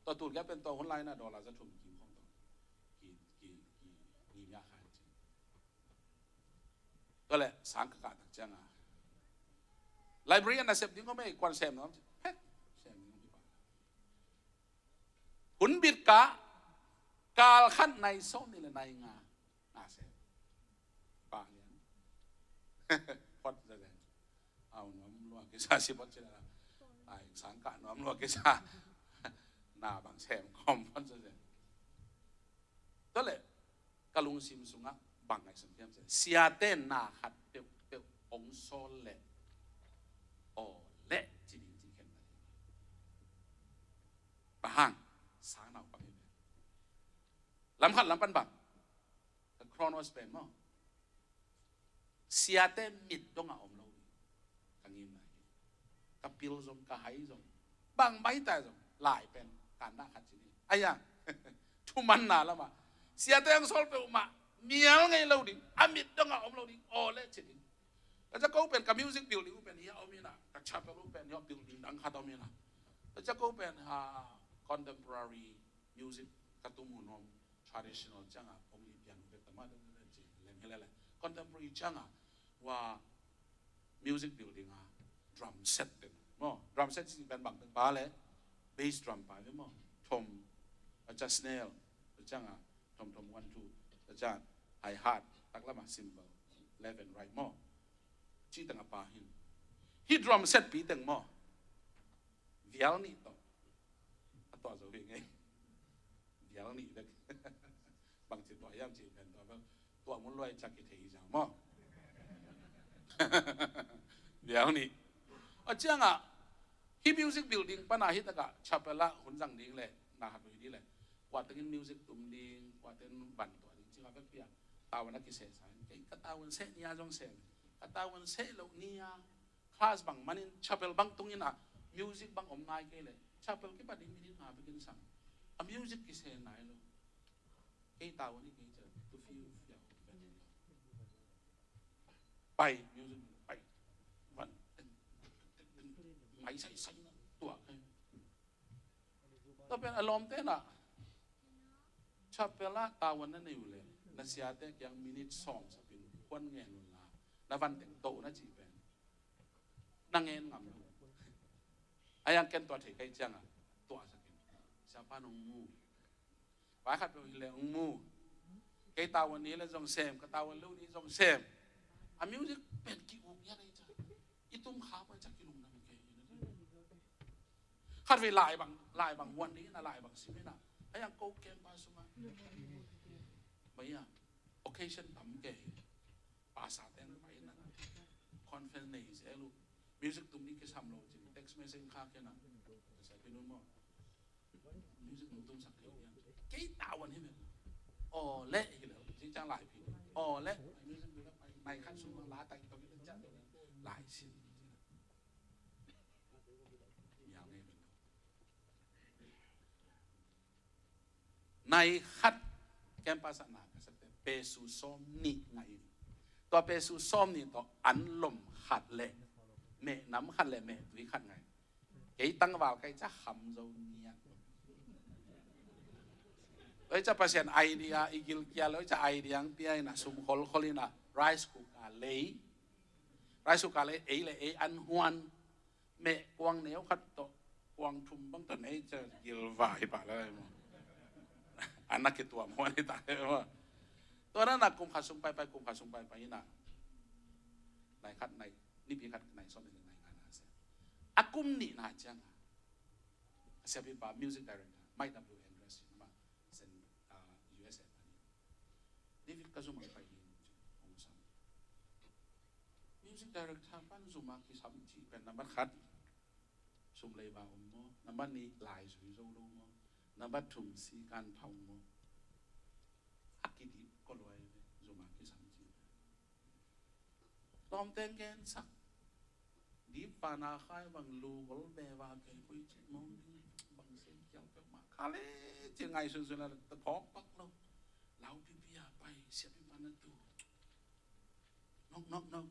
ตัวตูดแกเป็นตัวคนไล่นะดอลลาร์จะทุ่มกี่ของตัวกี่ยาขายจริงก็เลยสร้างกระดาษตักจังไลบรารีน่ะเสพดิ้งก็ไม่กวนเสพน้ำเฮ้เสพดิ้งดีกว่าหุ่นบิดกะกาลขั้นในโซนนี่แหละในงาน่าเสพป่าเนี่ยพอดจะได้เอาหนุ่มลวกกิซาสิบวัดเจริญไอ้สังกัดหนุ่มลวกกิซาหน้าบางแสมคอมพอดจะได้ก็เลยกะลุงซิมสุงะบางไอ้สังเกตเสียเต้นหน้าขัดเตียวองโซเล่โอ้เละจีดินจีเข็นอะไรปะฮังสางหนาวปะเห็นลำขัดลำปันบังแต่โครโนสเป็นมั้งเสียเต้มิดตรงอ่ะอมเรากังยิมไหนกับปิลซงกับไฮซงบางใบแต่ซงหลายเป็นการด่าขัดจีนี่ไอ้ยังทุมันนาแล้วมาเสียเต้งโซลเปอมาเมียไงเราดิอามิดตรงอ่ะอมเราดิโอ้เละจีดินแล้วจะก็เป็นกับมิวสิกบิลดิ้งเป็นเฮียเอามีนะกับชาเปลูเป็นเฮียบิลดิ้งดังขัดเอามีนะแล้วจะก็เป็นcontemporary music กระตุ้มหุ่นนม traditional จังอ่ะผมมีเปียโนเป็นแต่มาได้จริงเล่นให้เลย contemporary จังอ่ะว่า music building อ่ะ drum set เป็นมั้ง drum set จริงเป็นบางตึงป้าเลย bass drum ป้าเป็นมั้งทอมอาจารย์ snare จังอ่ะทอม one two อาจารย์ hi hat ตักละมา cymbal left and right มั้งจีตังอาปาหินฮีดรัมเซตปีตังมอเดียวนี่ต่อต่อจะเป็นไงเดียวนี่เด็กบางทีตัวย่ำจีเป็นตัวมันลอยจากกิเทียจังมอเดียวนี่เจ้าอ่ะฮีมิวสิกบิลดิ้งปัญหาฮิตกะชาเปล่าหุ่นจังดิ้งเลยนาฮับอยู่ดีเลยกว่าตึงมิวสิกตุ่มดิ้งกว่าตึงบันตัวดิ้งจริงๆแบบเปียตาวันนักกิเสสายก็ตาวันเสนียจงเสนkatawan selo niya class bang manin chapel bang tungin music bang omnai ke le chapel ke pading minin begin sang a music ki se nai lo ke tawan ni ke to feel ya pai music pai van mai sai sai na tua to pen alom te na chapel la tawan na ni le na sia te kyang minute song sa pin kwan nge nun la na van teng to na chi pen na ngen ngam ayang ken to thei kai chang to sa ken sa pa nong mu wa khat pe le ong mu kai ta wan ni le jong sem ka ta wan lu ni jong sem a music pen ki u ya nei cha itum kha pa cha ki lung na ke khat ve lai bang wan ni na lai bang sim na ayang ko ken pa su ma mai ya occasion tam ke pa sa ten pai na conference nei se lu music tum ni ke sam lo chin text message kha ke na sa ke nun mo music tum sak ke ya ke ta wan hi me o le hi le jing chang lai phi o le music ni la mai khan su ma la tai to ki cha lai sin ya nge ben nai khat kem pa sa na sa te pe su som ni ngaiตัวเปซูส้มนี่ตัวอันลมขัดเละเมน้ำขัดเละเมตุยขัดไงไอ้ตั้งว่าไอ้จะขำเราเนี่ยไอ้จะเปอร์เซ็นต์ไอเดียอีกิลเกียแล้วจะไอเดียที่ไอ้น่ะซุมคอลิน่ะไรซ์คุกาเล่ไรซ์คุกาเล่เอเล่เออันฮวนเมกวางเหนียวขัดตัว กวางทุ่มบางตอนนี้จะเกี่ยววายป่ะแล้วมั้งอันนั้นคือตัวมันนี่ตายว่าตัวนั้นน่ะกุมขาดซุ่มไปกุมขาดซุ่มไปนี่น่ะนายคัดนายนี่พี่คัดนายซ้อมในนายงานนะเสียอากุมนี่น่าจังเสียพี่ป่ามิวสิกดีเรคเตอร์ไม่ดับเบิลเอ็นเรสมาเซนUSA นี่พี่ก็ซุ่มไปนี่องศามิวสิกดีเรคเตอร์ปั้นซุ่มมาคิดซ้ำจีเป็นนับคัดซุ่มเลยบ่าวมั้งนับนี้ลายสวยโซ่ดูมั้งนับทุ่มสีการทองมั้งอากิดิก็รวยซุ่มมาคิดซ้ำจีตอมเต็งแกนสักดีปานาคายบางลูกเบว่าเกยคุยจิมองบางเส้นเกี่ยวกับมาคาเลจะไงสุดๆนะตะพอกปักเราพี่ไปเสียพี่ปานาตูนก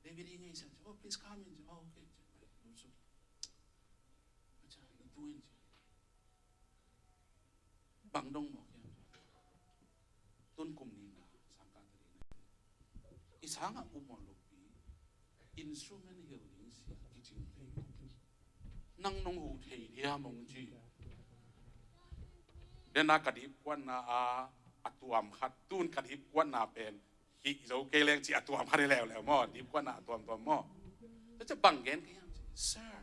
เดวิดยังไงสักoh please come in oh okayรู้สึกอาจารย์ตัวเองบางดงหมอกยังต้นกลุ่มนี้นะสังกัดตัวนี้อีสังอ่ะอุโมงค์instrument healing si kitchen nang nong hu thei dia mong ji dena kadip kwan na atuam khat tun kadip kwan na pen hi zo ke leng chi atuam khat lew mo dip kwan na atuam tom mo ta bang gen ke yang sir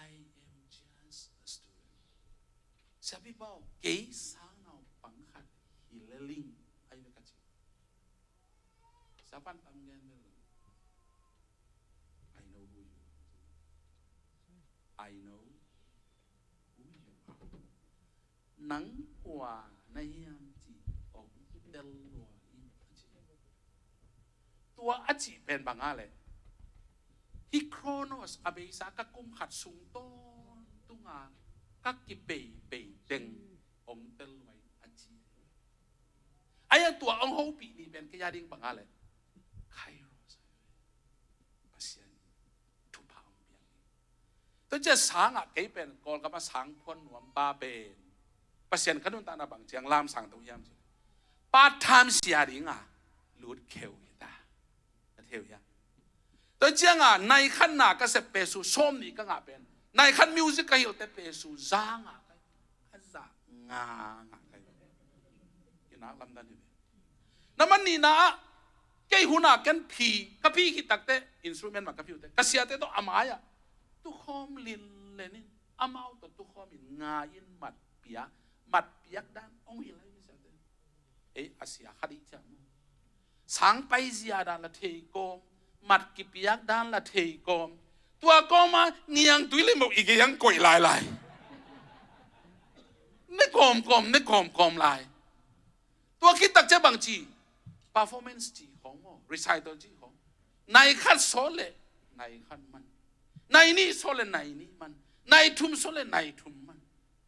I am just a student sabi bao ke sang nau pang khat healing ai ka chi sapan tam gen I know who you are. Nắng quả này em chỉ ông del lúa in chỉ. Tua anh chỉ bên bằng à lệ. Hi Kronos abisa các cung khát sung to tung à các cái bể đừng ông del lúa anh chỉ. Ai tua ông hậu bị đi bên cái gia đình bằng à lệ.ตัวเจ้าสางอ่ะเกี่ยเป็นก่อนกับมาสางพ้นหนวมปาเป็นประเสียนขนุนตาหน้าบังเจียงลามสางตัวยามจีปาทามเสียดิ่งอ่ะลุดเขียวตาเทียวยาตัวเจ้าอ่ะในขั้นหน้าก็เสพเปสูส้มนี่ก็ง่าเป็นในขั้นมิวสิกก็เหี่ยวแต่เปสูจางอ่ะก็จางอ่ะก็ยินนักลำดันนี่น้ำมันนี่นะแกหุ่นอ่ะกันผีกับพี่คิดตักเตะอินสตรูเมนต์มากับพี่เตะกระเสียเตะต้องอามายอ่ะตุขอมลินเลนินอามาตัวตุขอมินงายินมัดเปียกด้านองหิลายมิสัตอาเซียขัดิจังสังไปเสียด้านละเทกอมมัดกิเปียกด้านละเทกอมตัวกอมาเนียงตุยเลยบอกอีกยังก่อยลายนี่กอมลายตัวคิดตักเจ้าบางจี performance จีของมั้ง recital จีของในขั้นโซเลในขั้นมันในนี่โซเลในนี่มันในทุ่มโซเลในทุ่มมัน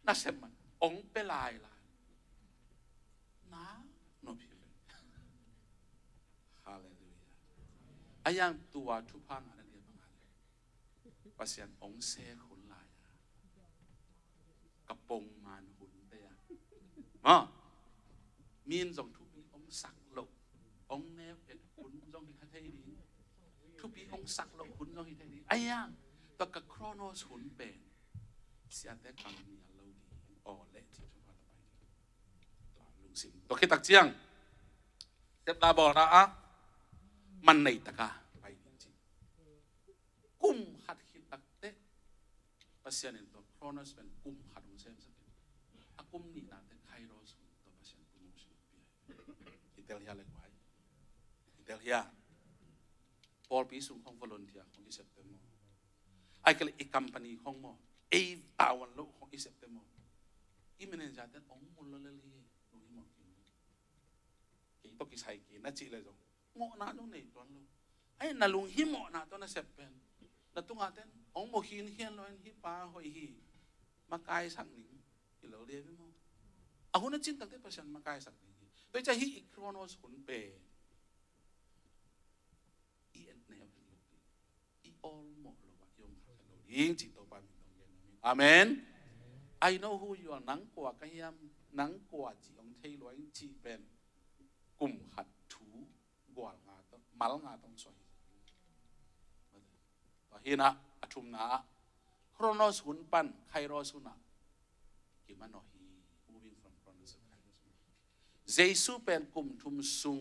น่าเสมันองเปลายนะโนพิเลยฮาเลลูยาอายังตัวทุพังอะไรเดียวบางอะไรภาษาองเซขุนลายกระปงมันหุ่นเตียมีนจงทุบีองสักหลบองเนฟเอ็ดหุ่นจงฮิตให้ดีทุบีองสักหลบหุ่นจงฮิตให้ดีอายังตัวกับโครโนสหุ่นเป็นเสียแต่คำนี้เราดีอ๋อเละที่ทุกคนไปลุงสิงตัวคิดตักเจียงเจ็บตาบอกนะมันในตะกาไปจริงกุ้มขัดคิดตักเตะภาษาเนี่ยตัวโครโนสเป็นกุ้มขัดของเซมสักทีกุ้มนี่นั่นแต่ไคโรสตัวภาษากุ้มสิอิตาเลียเล็กไว้อิตาเลียพอปีสุงของวอลันเทียของอิสเตมอไอ้ก็เลยอีกคัมพานีของมอตาวันโลกของอิสเตมออีเมนเจอร์แต่องมุลเลลีดูที่มองกินกี่ตัวกี่ใส่กี่น่าจีเลยจงหมอนาตรงไหนตัวลูกไอ้นาลุงหิมหมอนาตัวน่าเสพเป็นแล้วตัวอาเต้นองโมหินเฮียนลอยหิปาหอยหีมากายสังหนิงที่เราเรียกไม่มองอาหุ่นจินตั้งแต่ประชันมากายสังหนิงโดยจะฮีอีโครโนสหุ่นเปอีเอ็นเนวอีออลหมอเราว่ายมยิงจิตโตปามิตรงเย็นอาเมน I know who you are นังกว่าก็ยังนังกว่าจีองเทลอยจีเป็นกลุ่มขัดถูกวาดงาต้องมัลงาต้องสวยต่อฮีนะ ชุมนะโครโนสหุนปันไคโรสุนะกิมันโนฮี moving from Chronos to Kairos เจสุเป็นกุมทุมซุง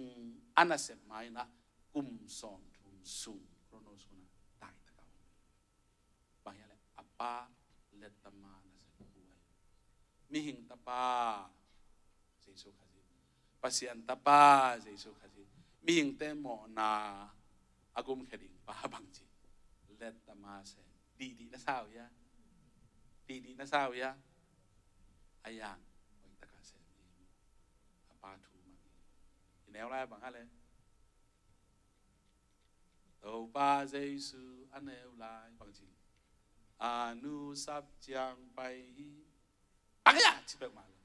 อันนั้นเสร็จไหมนะกุมสองทุมซุงโครโนสุนะตายตะเกาบางอย่างเลยอัปปาเลตตมานะเสร็จบุยมีหิงตะปาเจสุขาจิปัสยันตะปาเจสุขาจิมีหิงเตโมนาอากุมเขดิงปาบังจีเลตตมาเสดีนะสาวยาดีนะสาวยาอายังวิตกาเสนีอาปาทูมังอีแนวไรบางอะไรโตปาเจสุอันแนวไรบางจีอนุสับจังไปปังยาจิเปิดมาเลย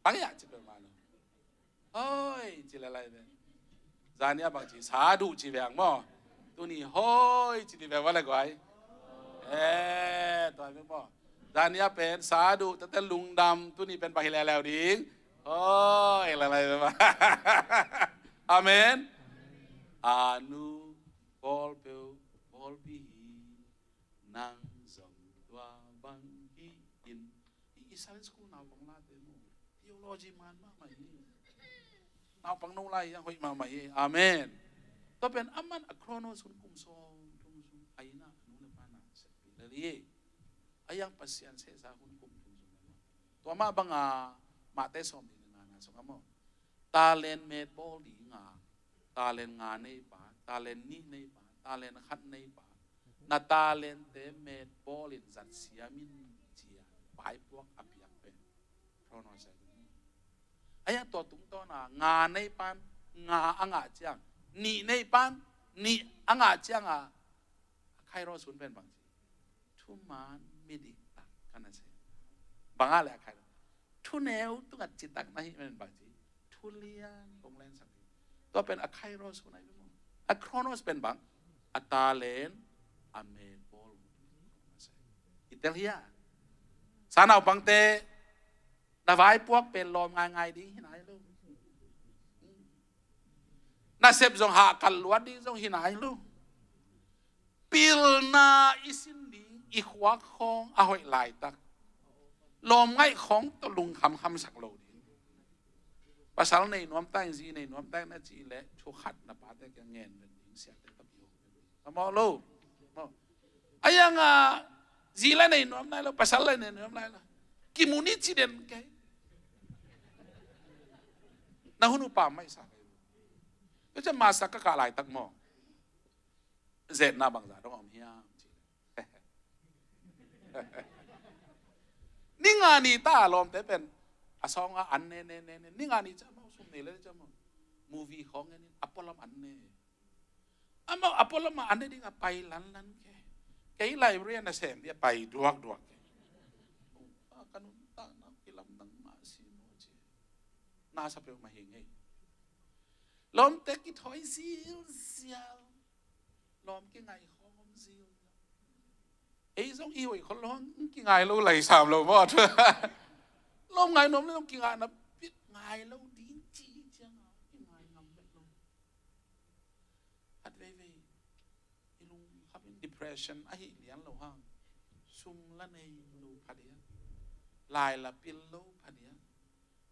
ปังยาจิเปิดมาเลยโอ้ยจิอะไรเนี่ยจานนี้บางจีสาธุจิเบียงมั้งตัวนี้โฮ้ยจิตแบบว่าอะไรก่อนตัวนี้บ่ด้านนี้เป็นสาธุแต่ลุงดำตัวนี้เป็นปะฮิแล้วดิ้งโอ้ยอะไรแบบอาเมนอานุบอลเปลบอลปีนังสมตัวบังกิอินอิสราเอลสกูลนาวปังลาเตโนทีโอโลจีมันมาใหม่นาวปังโนไลยังหอยมาใหม่อาเมนตัวเป็นอามันอะโครโนสุนกุมซองทุมซุงไอนะนูเลปานะเสปิเลลีอายังปัสยันเสซาหุนกุมทุมซุงตัวมาบังอามาเตสอมดีงานะสงามตาเลนเมดบอลดีงาตาเลนงาในป่าตาเลนนี่ในป่าตาเลนขัดในป่านาตาเลนเตเมดบอลินจัดเสียมินเจียไปพวกอภิยักเป็นโครโนเซอายังตัวตุ้งตัวน่ะงาในปานงาอ่างจังนี่ในปันนี่อ่างจังใครรอสุนเป็นบางทีทุมันไม่ดีตักกันนะเสียบางอะไรใครทุเนวตุกัดจิตตักไม่เป็นบางทีทุเลียนตรงเลนสักทีตัวเป็นใครรอสุนอะไรบ้างอะโครโนสเป็นบางอัตาเลนอเมนบอลอิตาเลียสานเอาบางเตดาวายพวกเป็นลมง่ายๆดีที่ไหนลูกน่าเสพจงหากัลวัดดีจงหินายลูปิลนาอิสินดีอีขวาของอาหอยลายตักลมง่ายของตะลุงคำสักโลดีภาษาในน้อมใต้จีในน้อมใต้น่าจีเละชูขัดนะป้าแต่แกเงินเป็นหญิงเสียแต่ตับโยทำมอลูอายังจีเละในน้อมได้แล้วภาษาในน้อมได้แล้วกิมุนิจีเด่นแกน่าหุ่นป่าไม่สักก็จะมาสักกะลายตักหม้อเจ็ดนาบังจาต้องอมเฮียนี่งานนี้ตาลมแต่เป็นอาซองอันเน่นี่งานนี้จะมาสุ่มนี่เลยจะมามูวี่ของนี่อัปปอลมอันเน่มาอัปปอลมอันเน่ดิ้งไปลันแกไล่เรียนนะเสมเนี่ยไปดวกกันนุ่นตานักกิลำนังมาสิโนเจน่าสะเปลมาเฮงไงลมเตกิถอยซิลเซียลลมกี่ไงของซิลไอ้สองอีไว้คนร้องกี่ไงเราไหลสามเราบอดลมไงนมเรากี่ไงนะปิดไงเราดีจีจังกี่ไงงำแบบเราฮัดเว่ยไอ้ลุงขับเป็น depression ไอ้เลี้ยงเราห้างซุ่มละในลูพัดเดียลายละปิลโลพัดเดีย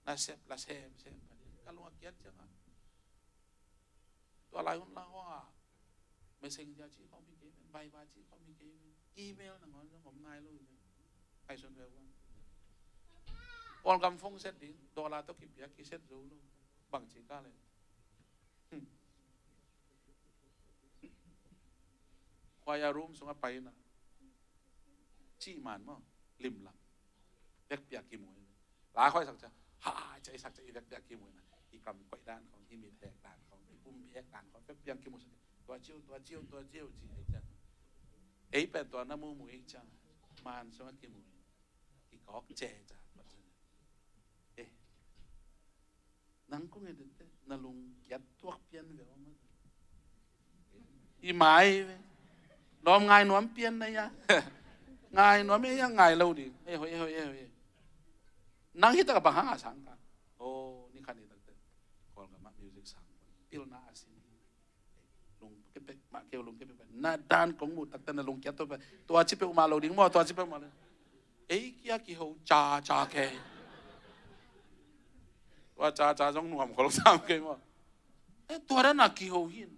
น่าเสพละเสพพัดเดียก็ลงเกียรจังตัวอะไรคนเราว่าไม่เซ็งจะชี้เขามีเกมใบบาชี้เขามีเกมอีเมลหนังของผมนายรู้ไหมใครสนใจว่าออนกำฟงเสร็จดิดอลลาร์ต้องกิบยากี่เสร็จรู้ลูกบังจีก้าเลยควายรุ่มส่งไปนะชี้มันมั้งลิมหลังเปียกกี่มวยลาค่อยสักจะฮ่าใจสักจะอีเปียกกี่มวยนะอีกำไก่ด้านของที่มีแทกด้านของปุ่มแยกด้านของเปียกกี่มวยตัวเจียวจีไอ้จังไอ้เป็นตัวน้ำมูอีกจังมันส่งกี่มวยอีกออกเจจ้ะนังก็เงินเด็ดนั่งลงยัดตัวเปลี่ยนแบบว่ามันอีไม้ล้อมไงหนวมเปลี่ยนนะยะไงหนวมไม่ยังไงเราดิเฮ้ยนั่งฮิตกับบังหาสังกันโอ้นี่คันนี้ตั้งแต่ก่อนกับมามิวสิกสังปิลนาอาศินีล lung ke pe ma ke lung ke pe na dan kong mu tak tan lung kya to tua chi pe ma lo ding mo tua chi pe ma ấy kia kỳ hậu cha kê và cha giống nuông khổ sao kê mà ấy tua đó là kỳ hậu hiền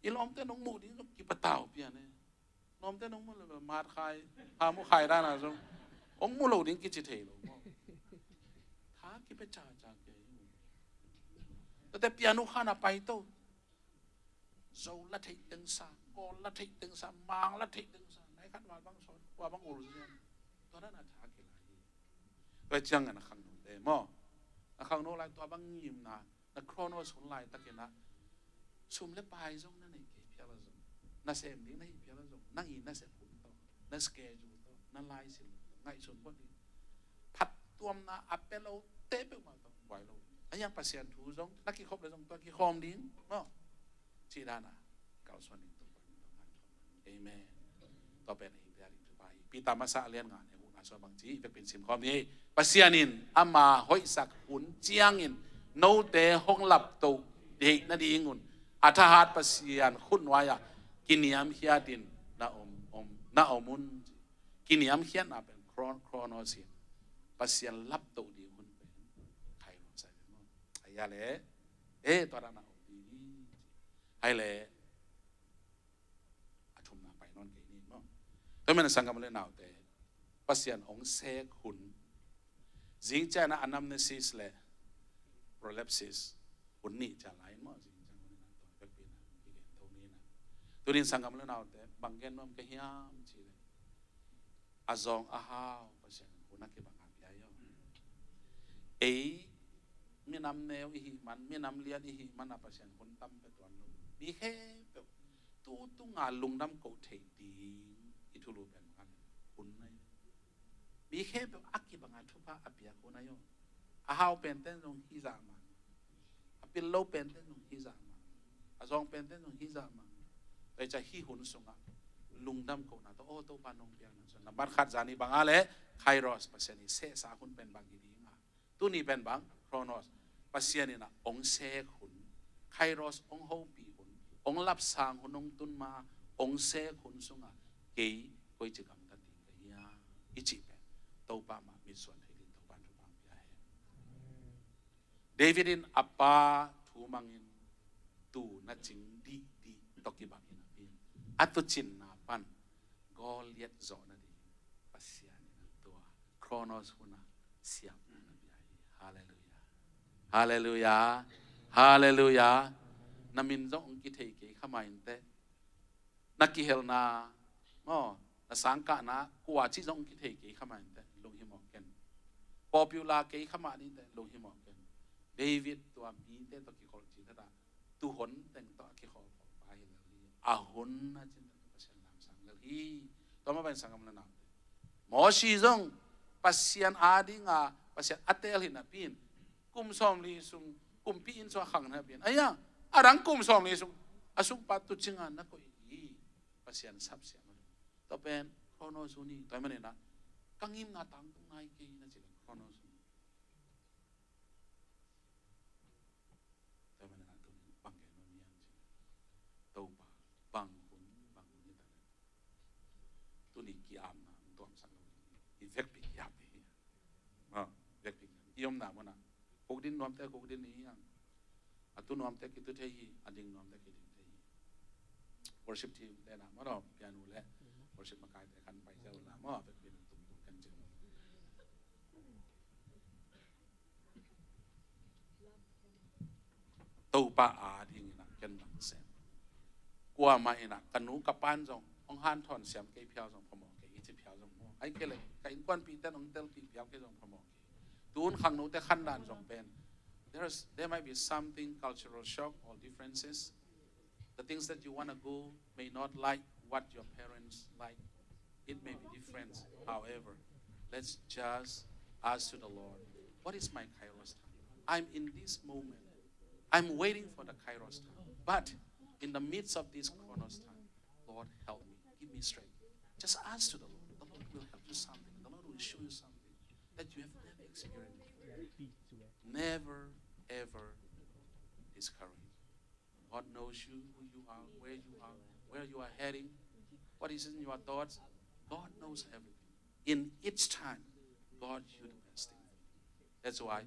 ý lom tên nông mù đi nó kỳ bắt tàu bia này lom tên nông mù là mát khai hà mù khai ra là giống ông mù lâu đến kỳ chỉ thể rồi thà kỳ bé cha kêแต่เปียโนข้าน่ะไปโตโซละทิตึงสาโกละทิตึงสามางละทิตึงสาไหนขันว่าบางสอนว่าบางอุรุเนี่ยตอนนั้นน่ะท้ากี่ไรไปจังกันนะขังโนเดมอนะขังโนไลตัวบางยิมนะนะโครโนสุนไลตะเกนะซุ่มเล็บไปจงนั่นเองเกี่ยวกับจงน่าเสพนี้นั่นเกี่ยวกับจงนั่งอินน่าเสพหุ่นโตน่าสเกจูโตน่าไลสิไงส่วนพวกนี้พัดตัวน่ะอัปเปโลเตะไปมาโตไหวโลอันยังภาษาทูจงนักกี่ครบเลยจงตัวกี่คอมดิ้งมั้งชีดานะเก่าส่วนหนึ่งตัวไปตัวงานเอเมนต่อไปในอีเดียริไปปีตามาสะเลียนงานในหุ่นอาสวะบางทีเป็นสิมคอมนี้ภาษานินอามาหอยสักหุ่นเจียงอินโนเตห้องหลับตัวเด็กนั่นดีงุนอัฐหัตภาษาคุณวายกินยามเฮียดินนาอมุนกินยามเฮียนอาเป็นโครโนสินภาษาลับตัวดีหุ่นเป็นใครรู้ใส่ไหมไอ้ยาเล่ตัวนั้นดีไอ้เล่อาชุมนาไปนอนกี่นี่มั้งแต่เมื่อสังกัมเลยหนาวแต่ภาษาองเซขุนจิงเจนะอันนัมเนซิสเล่โปรเลปซิสหุ่นนี่จะไหลมั้งจิงจังคนนั้นตัวเป็นปีนะปีเกนตัวนี้สังกัมเลยหนาวแต่บางเกนน้อมก็เฮียมจีเลยอาจงอาฮาวภาษาหุ่นนักเก็บบางอันใหญ่ย่อมีน้ำเนวอีมันมีน้ำเลียนอีมันอาภาษาหุ่นตั้มเป็นตัวนู้นมีแค่แบบตู้งานลุงน้ำเก่าเทียดีอิทุลูเป็นกันหุ่นนั่นมีแค่แบบอักกิบังอาทุพะอภิยาคนนั้นย่ออาฮาวเป็นเต้นตรงฮิซามันอภิโลเป็นเต้นตรงฮิซามันอาจงเป็นเต้นตรงฮิซามันแต่จะฮิหุ่นสงะลุงดำเขาหน้าตัวโอ้ตัวปานองเปียนะส่วนนับบัตรขัดจานีบางอะไรไครอสภาษานี้เสสาคุณเป็นบางดีงาตัวนี้เป็นบางโครโนสภาษานี้นะองเสกหุ่นไครอสองโฮปีหุ่นองรับสางหุ่นองตุนมาองเสกหุ่นสงะเกี่ยก็จะกำตัดดีกันยาอิจิเป็นตัวปามามีส่วนให้ลินตัวปานทุกบางอย่างเดวิดินอัปปาทูมังอินตูนัดจิงดีตกิบังอินอินอัตุจินนาปันกอลเลียดโจนัดดีภาษานี้นะตัวโครโนสหุ่นนะเสียบนะบิอาฮาเลลูยาฮาเลลูยาฮาเลลูยานามินจงกิเทกิขมาอินเตนักกิเฮลนาโอ้นาสังกะนะกว่าที่จงกิเทกิขมาอินเตลงหิมอกเกนป๊อปปูล่ากิขมาอินเตลงหิมอกเกนเดวิดตัวมีเตตกิขอจิตตาตุหนแต่งตัวกิขอไปเลยอาหุนนะจินตภาษาลามสังเลยตัวมาเป็นสังกัมละนาหมอชีจงภาษาอาดิงาภาษาอัตเตลหินพินกุมสอมลีสุงกุมปีอินสวะขังนะพินไอ้ยังอารังกุมสอมลีสุงอาสุงปัตตุจิงานนักก็อีภาษาสับเสียมันตัวเป็นโครโนซูนีตัวมันเนี่ยนะกังยิมนาตังตรงไหนกี่นะจิโครโนซูนีตัวมันเนี่ยนะตัวนี้บังเกนมันมีอันจิตัวปะบังหุ่นนี่ตัวนี้ตัวนี้กี่อามนะตัวสังกัมอีเวกปียาปีเวกปียอมนามันนะกุกดินนวมแต่กุกดินนี้ยังอัตุนวมแต่กิตุเทียอดิงนวมแต่กิตุเทีย worship team แต่นะมันเราเปียโนและ worship มาไกลแต่ขันไปเจ้าละมันเป็นตุ่มกันจึงตัวป้าอาดิงนะกันบังเสมกลัวมาเองนะกันหนูกับป้านจงองหันถอนเสียมเกี่ยวเพียวจงพมอเกี่ยจิเพียวจงไอ้เกเลยไอ้กวนปีแต่องเตลปีเพียวเกี่ยจงพมอตูนขังหนูแต่ขันดานจงเป็น there might be something cultural shock or differences. The things that you want to go may not like what your parents like. It may be different. However, let's just ask to the Lord, what is my Kairos time? I'm in this moment. I'm waiting for the Kairos time. But in the midst of this Chronos time, Lord, help me. Give me strength. Just ask to the Lord. The Lord will help you something. The Lord will show you something that you have never experienced before. Never, ever discouraged. God knows you, who you are, where you are heading, what is in your thoughts. God knows everything. In each time, God, you do best thing. That's why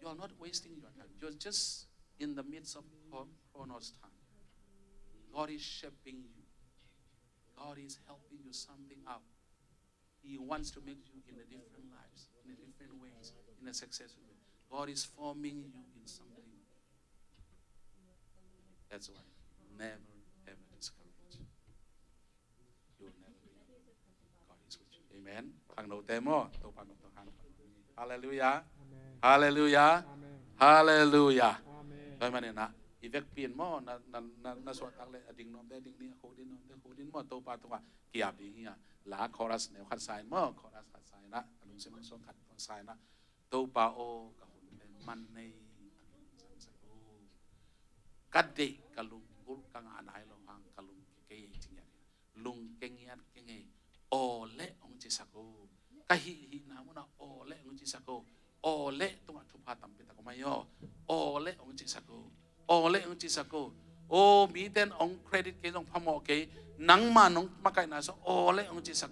you are not wasting your time. You're just in the midst of Chronos time. God is shaping you. God is helping you something out. He wants to make you in a different lives, in a different ways, in a successful way. God is forming you in something. That's why never ever discourage. You will never be. God is with you. Amen. Hallelujah. Hallelujah. Hallelujah. Vậy mà nè, việc biển mò na soát tăng lên đỉnh nom đây đỉnh này khâu đỉnh mò tàu pa tàu kia đi nha lá chorus này khát sai mò chorus khát sai na lung xem xuống khát sai na tàu pa o cả hồn này man này cắt đi cả lung gul cả ngã này lo hàng cả lung cái gì vậy lung cái nghe o lệ ông chỉ sao cái hi nào muốn o lệ ông chỉ sao o lệ tung thu pa tam pita có mấy yo o lệ ông chỉ sao o lệ ông chỉ sao o mi tên ông credit cái ông phamo cái nắng mà ông mắc cái nào so o lệ ông chỉ sao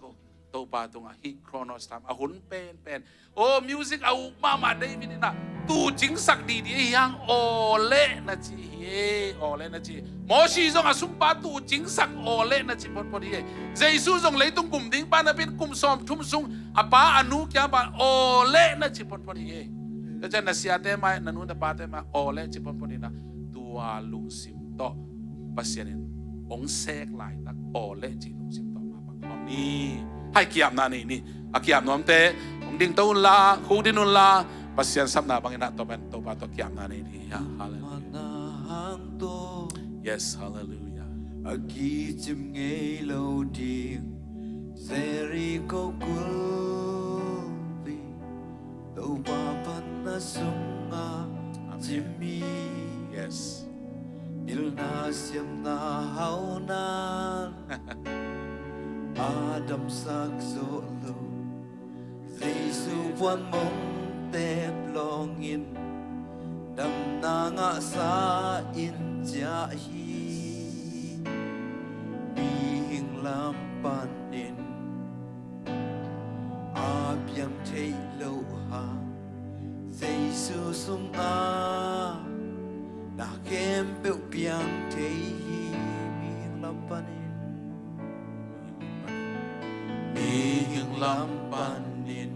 tàu pa tung hi chronos time hun pen o music au mama David na tu chính xác đi yang o lệ na chi o lệ na chi mo si zong asum pa tu chính xác o lệ na chi pot đi Jesus zong lấy tung cùng đinh pa na bên cùng som thum sung apa anu kya ba o lệ na chi pot đi cho nên là siate mai nanu na pa te ma o lệ chi pot đi na tua lung sim to pasien ong sek lai tak o lệ chi lung sim to ma pa ni hai kiam na ni akiam nom te ong ding to la khu din la pasien sap na bangin na Topan to pa to kiam na ni hallelujah. Yes, hallelujah. Aki chim nghe lâu điên seri ko kulbi tàu ba pan na sunga chimi. Yes. Il na siam na hau nan Adam sak zo lo Giêsu quan mong tép long in đam na ngã sa in cha hi bi hình lam pan in a biam thei lo ha Giêsu sum a na kem pe biang thei hi bi hình lam pan in bi hình lam pan in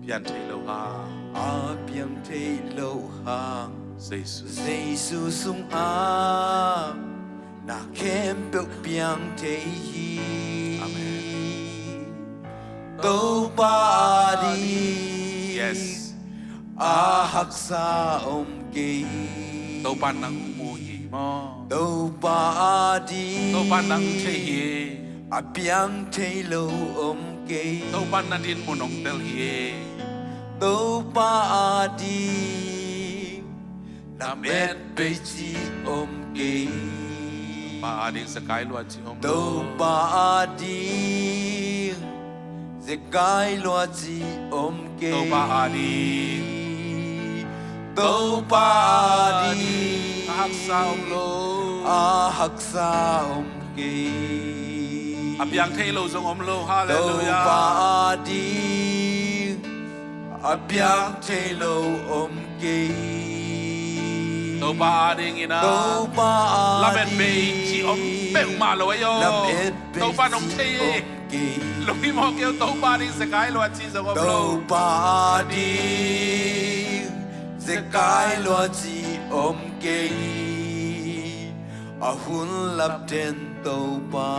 Pian thei lo ha a biam thei lo ha Jesus. Giêsu sum a na kem pe biang thei hi Amen. tàu pa đi Yes. a hak sa kê Topan nang mu hi mo tàu pa đi Topan nang thei hi a biang thei lo kê Topan na din mo nong tel hi tàu pa đi na met pe chi kê pa ading sa kai lo chi om tàu pa đi ze kai lo chi kê to pa ading tàu pa đi hak sa om lo a hak sa kê apiang thei lo zong om lo tàu hallelujah. pa đi a biang thei lo kê To pa ading ina tàu pa la bet be chi om pe ma lo yo to pa nong thei kê lo hi mo kêu to pa ding sa kai lo chi zong om lo tàu pa đi ze kai lo chi kê a hun lap ten tàu pa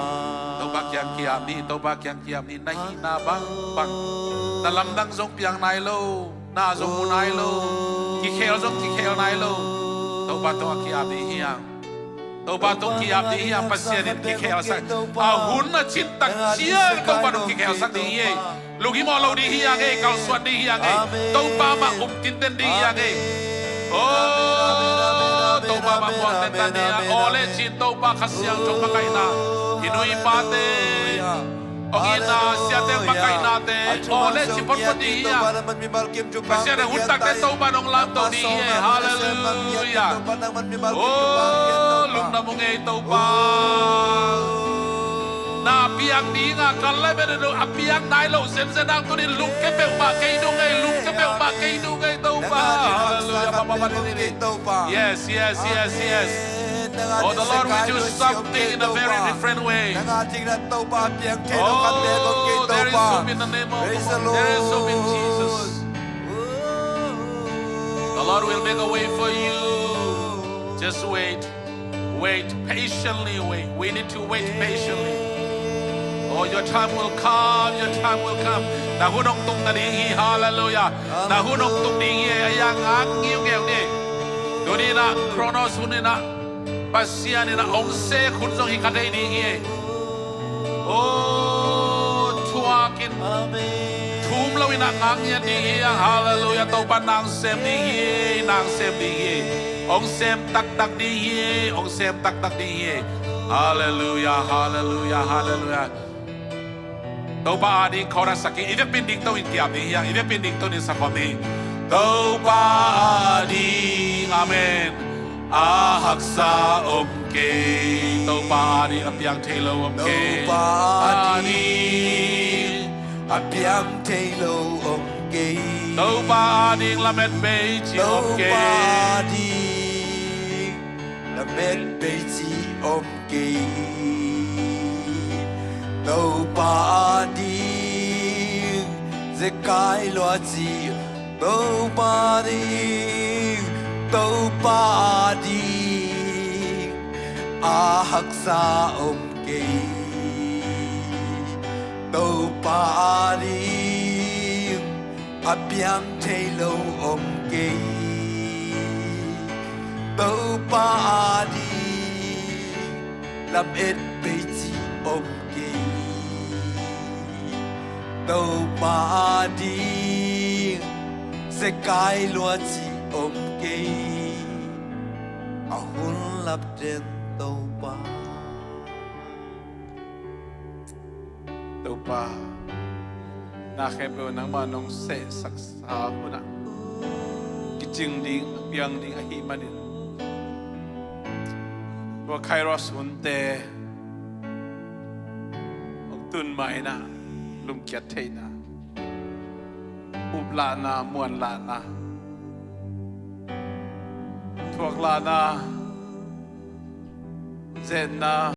to pa kyang kiam ni na hi na bang na lam dang zong piang nai lo na zong mu nai lo ki khel nai lo to pa to kiam ni hiang to pa to kiam ni hiang pasien in ki khel sa a hun na chin tak chiang to pa no ki khel sa ni ye lugi mo lo di hiang e KALSUAN di hiang e to pa ma tin ten di hiang e oh to pa ma mo ten tan ni ole chin to pa khasyang chong pa kai na hinui pa te Ông in na sia te makai na te ole si pon pon di ya. Sia na huntak te Topan ông lam to di ye. Hallelujah. Oh lungdam mong ei Topan. Na piang di nga kalai be do apiang nai lo sen sen ang to di lung ke pe ba ke do ngai lung ke pe ba ke do ngai Topan. Hallelujah. Papa ni. Yes, yes, yes, yes. Oh, the Lord will do something in a very different way. Oh, there is Zoom in the name of the Lord. There is Zoom in Jesus. The Lord will make a way for you. Just wait. Wait. Patiently wait. We need to wait patiently. Oh, your time will come. Your time will come. Na hunong tung na dingi. Hallelujah. Na hunong tung dingi. Ayang ang ngiyong ngiyong ni. Duni na. Kronos huni na. Pasia ni na ông se khun dong hi kadai ni hi. Oh tuakin. Thum lo ina ngang ya ni hi. Hallelujah. Topan nang sem ni hi. Nang sem ni hi. Ông sem tak tak ni hi. Ông sem tak tak ni hi. Hallelujah. Hallelujah. Hallelujah. Topan ni korasaki. Ida pinding to in kiam ni hi. Ida pinding to ni sakom ni. Topan ni. Amen. Ahaksa omke Topani apiang telo omke Topani apiang telo omke Topani lamet beji omke Topani lamet beji omke Topani zekai loaji Topani Topani ahaksa omke Topani apiang telo omke Topani lam et beji omke Topani sekai luaji omke ahun lap den Topa Topa Nakhepo nang manong se saksa huna Kijing ding apiang ding ahimanin Tua kairos unte Ogtun mai na Lumkiat thay na Ubla na muan la na Tuak la na Zen na